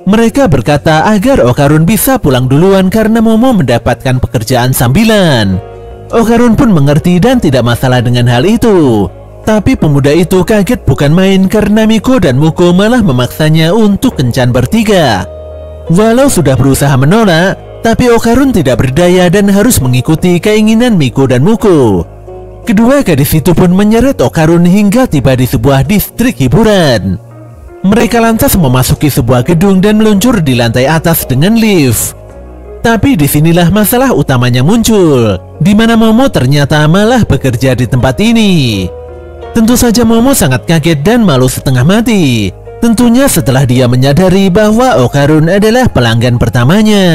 Mereka berkata agar Okarun bisa pulang duluan karena Momo mendapatkan pekerjaan sambilan. Okarun pun mengerti dan tidak masalah dengan hal itu. Tapi pemuda itu kaget bukan main karena Miko dan Muko malah memaksanya untuk kencan bertiga. Walau sudah berusaha menolak, tapi Okarun tidak berdaya dan harus mengikuti keinginan Miko dan Muko. Kedua gadis itu pun menyeret Okarun hingga tiba di sebuah distrik hiburan. Mereka lantas memasuki sebuah gedung dan meluncur di lantai atas dengan lift. Tapi disinilah masalah utamanya muncul, di mana Momo ternyata malah bekerja di tempat ini. Tentu saja Momo sangat kaget dan malu setengah mati. Tentunya setelah dia menyadari bahwa Okarun adalah pelanggan pertamanya.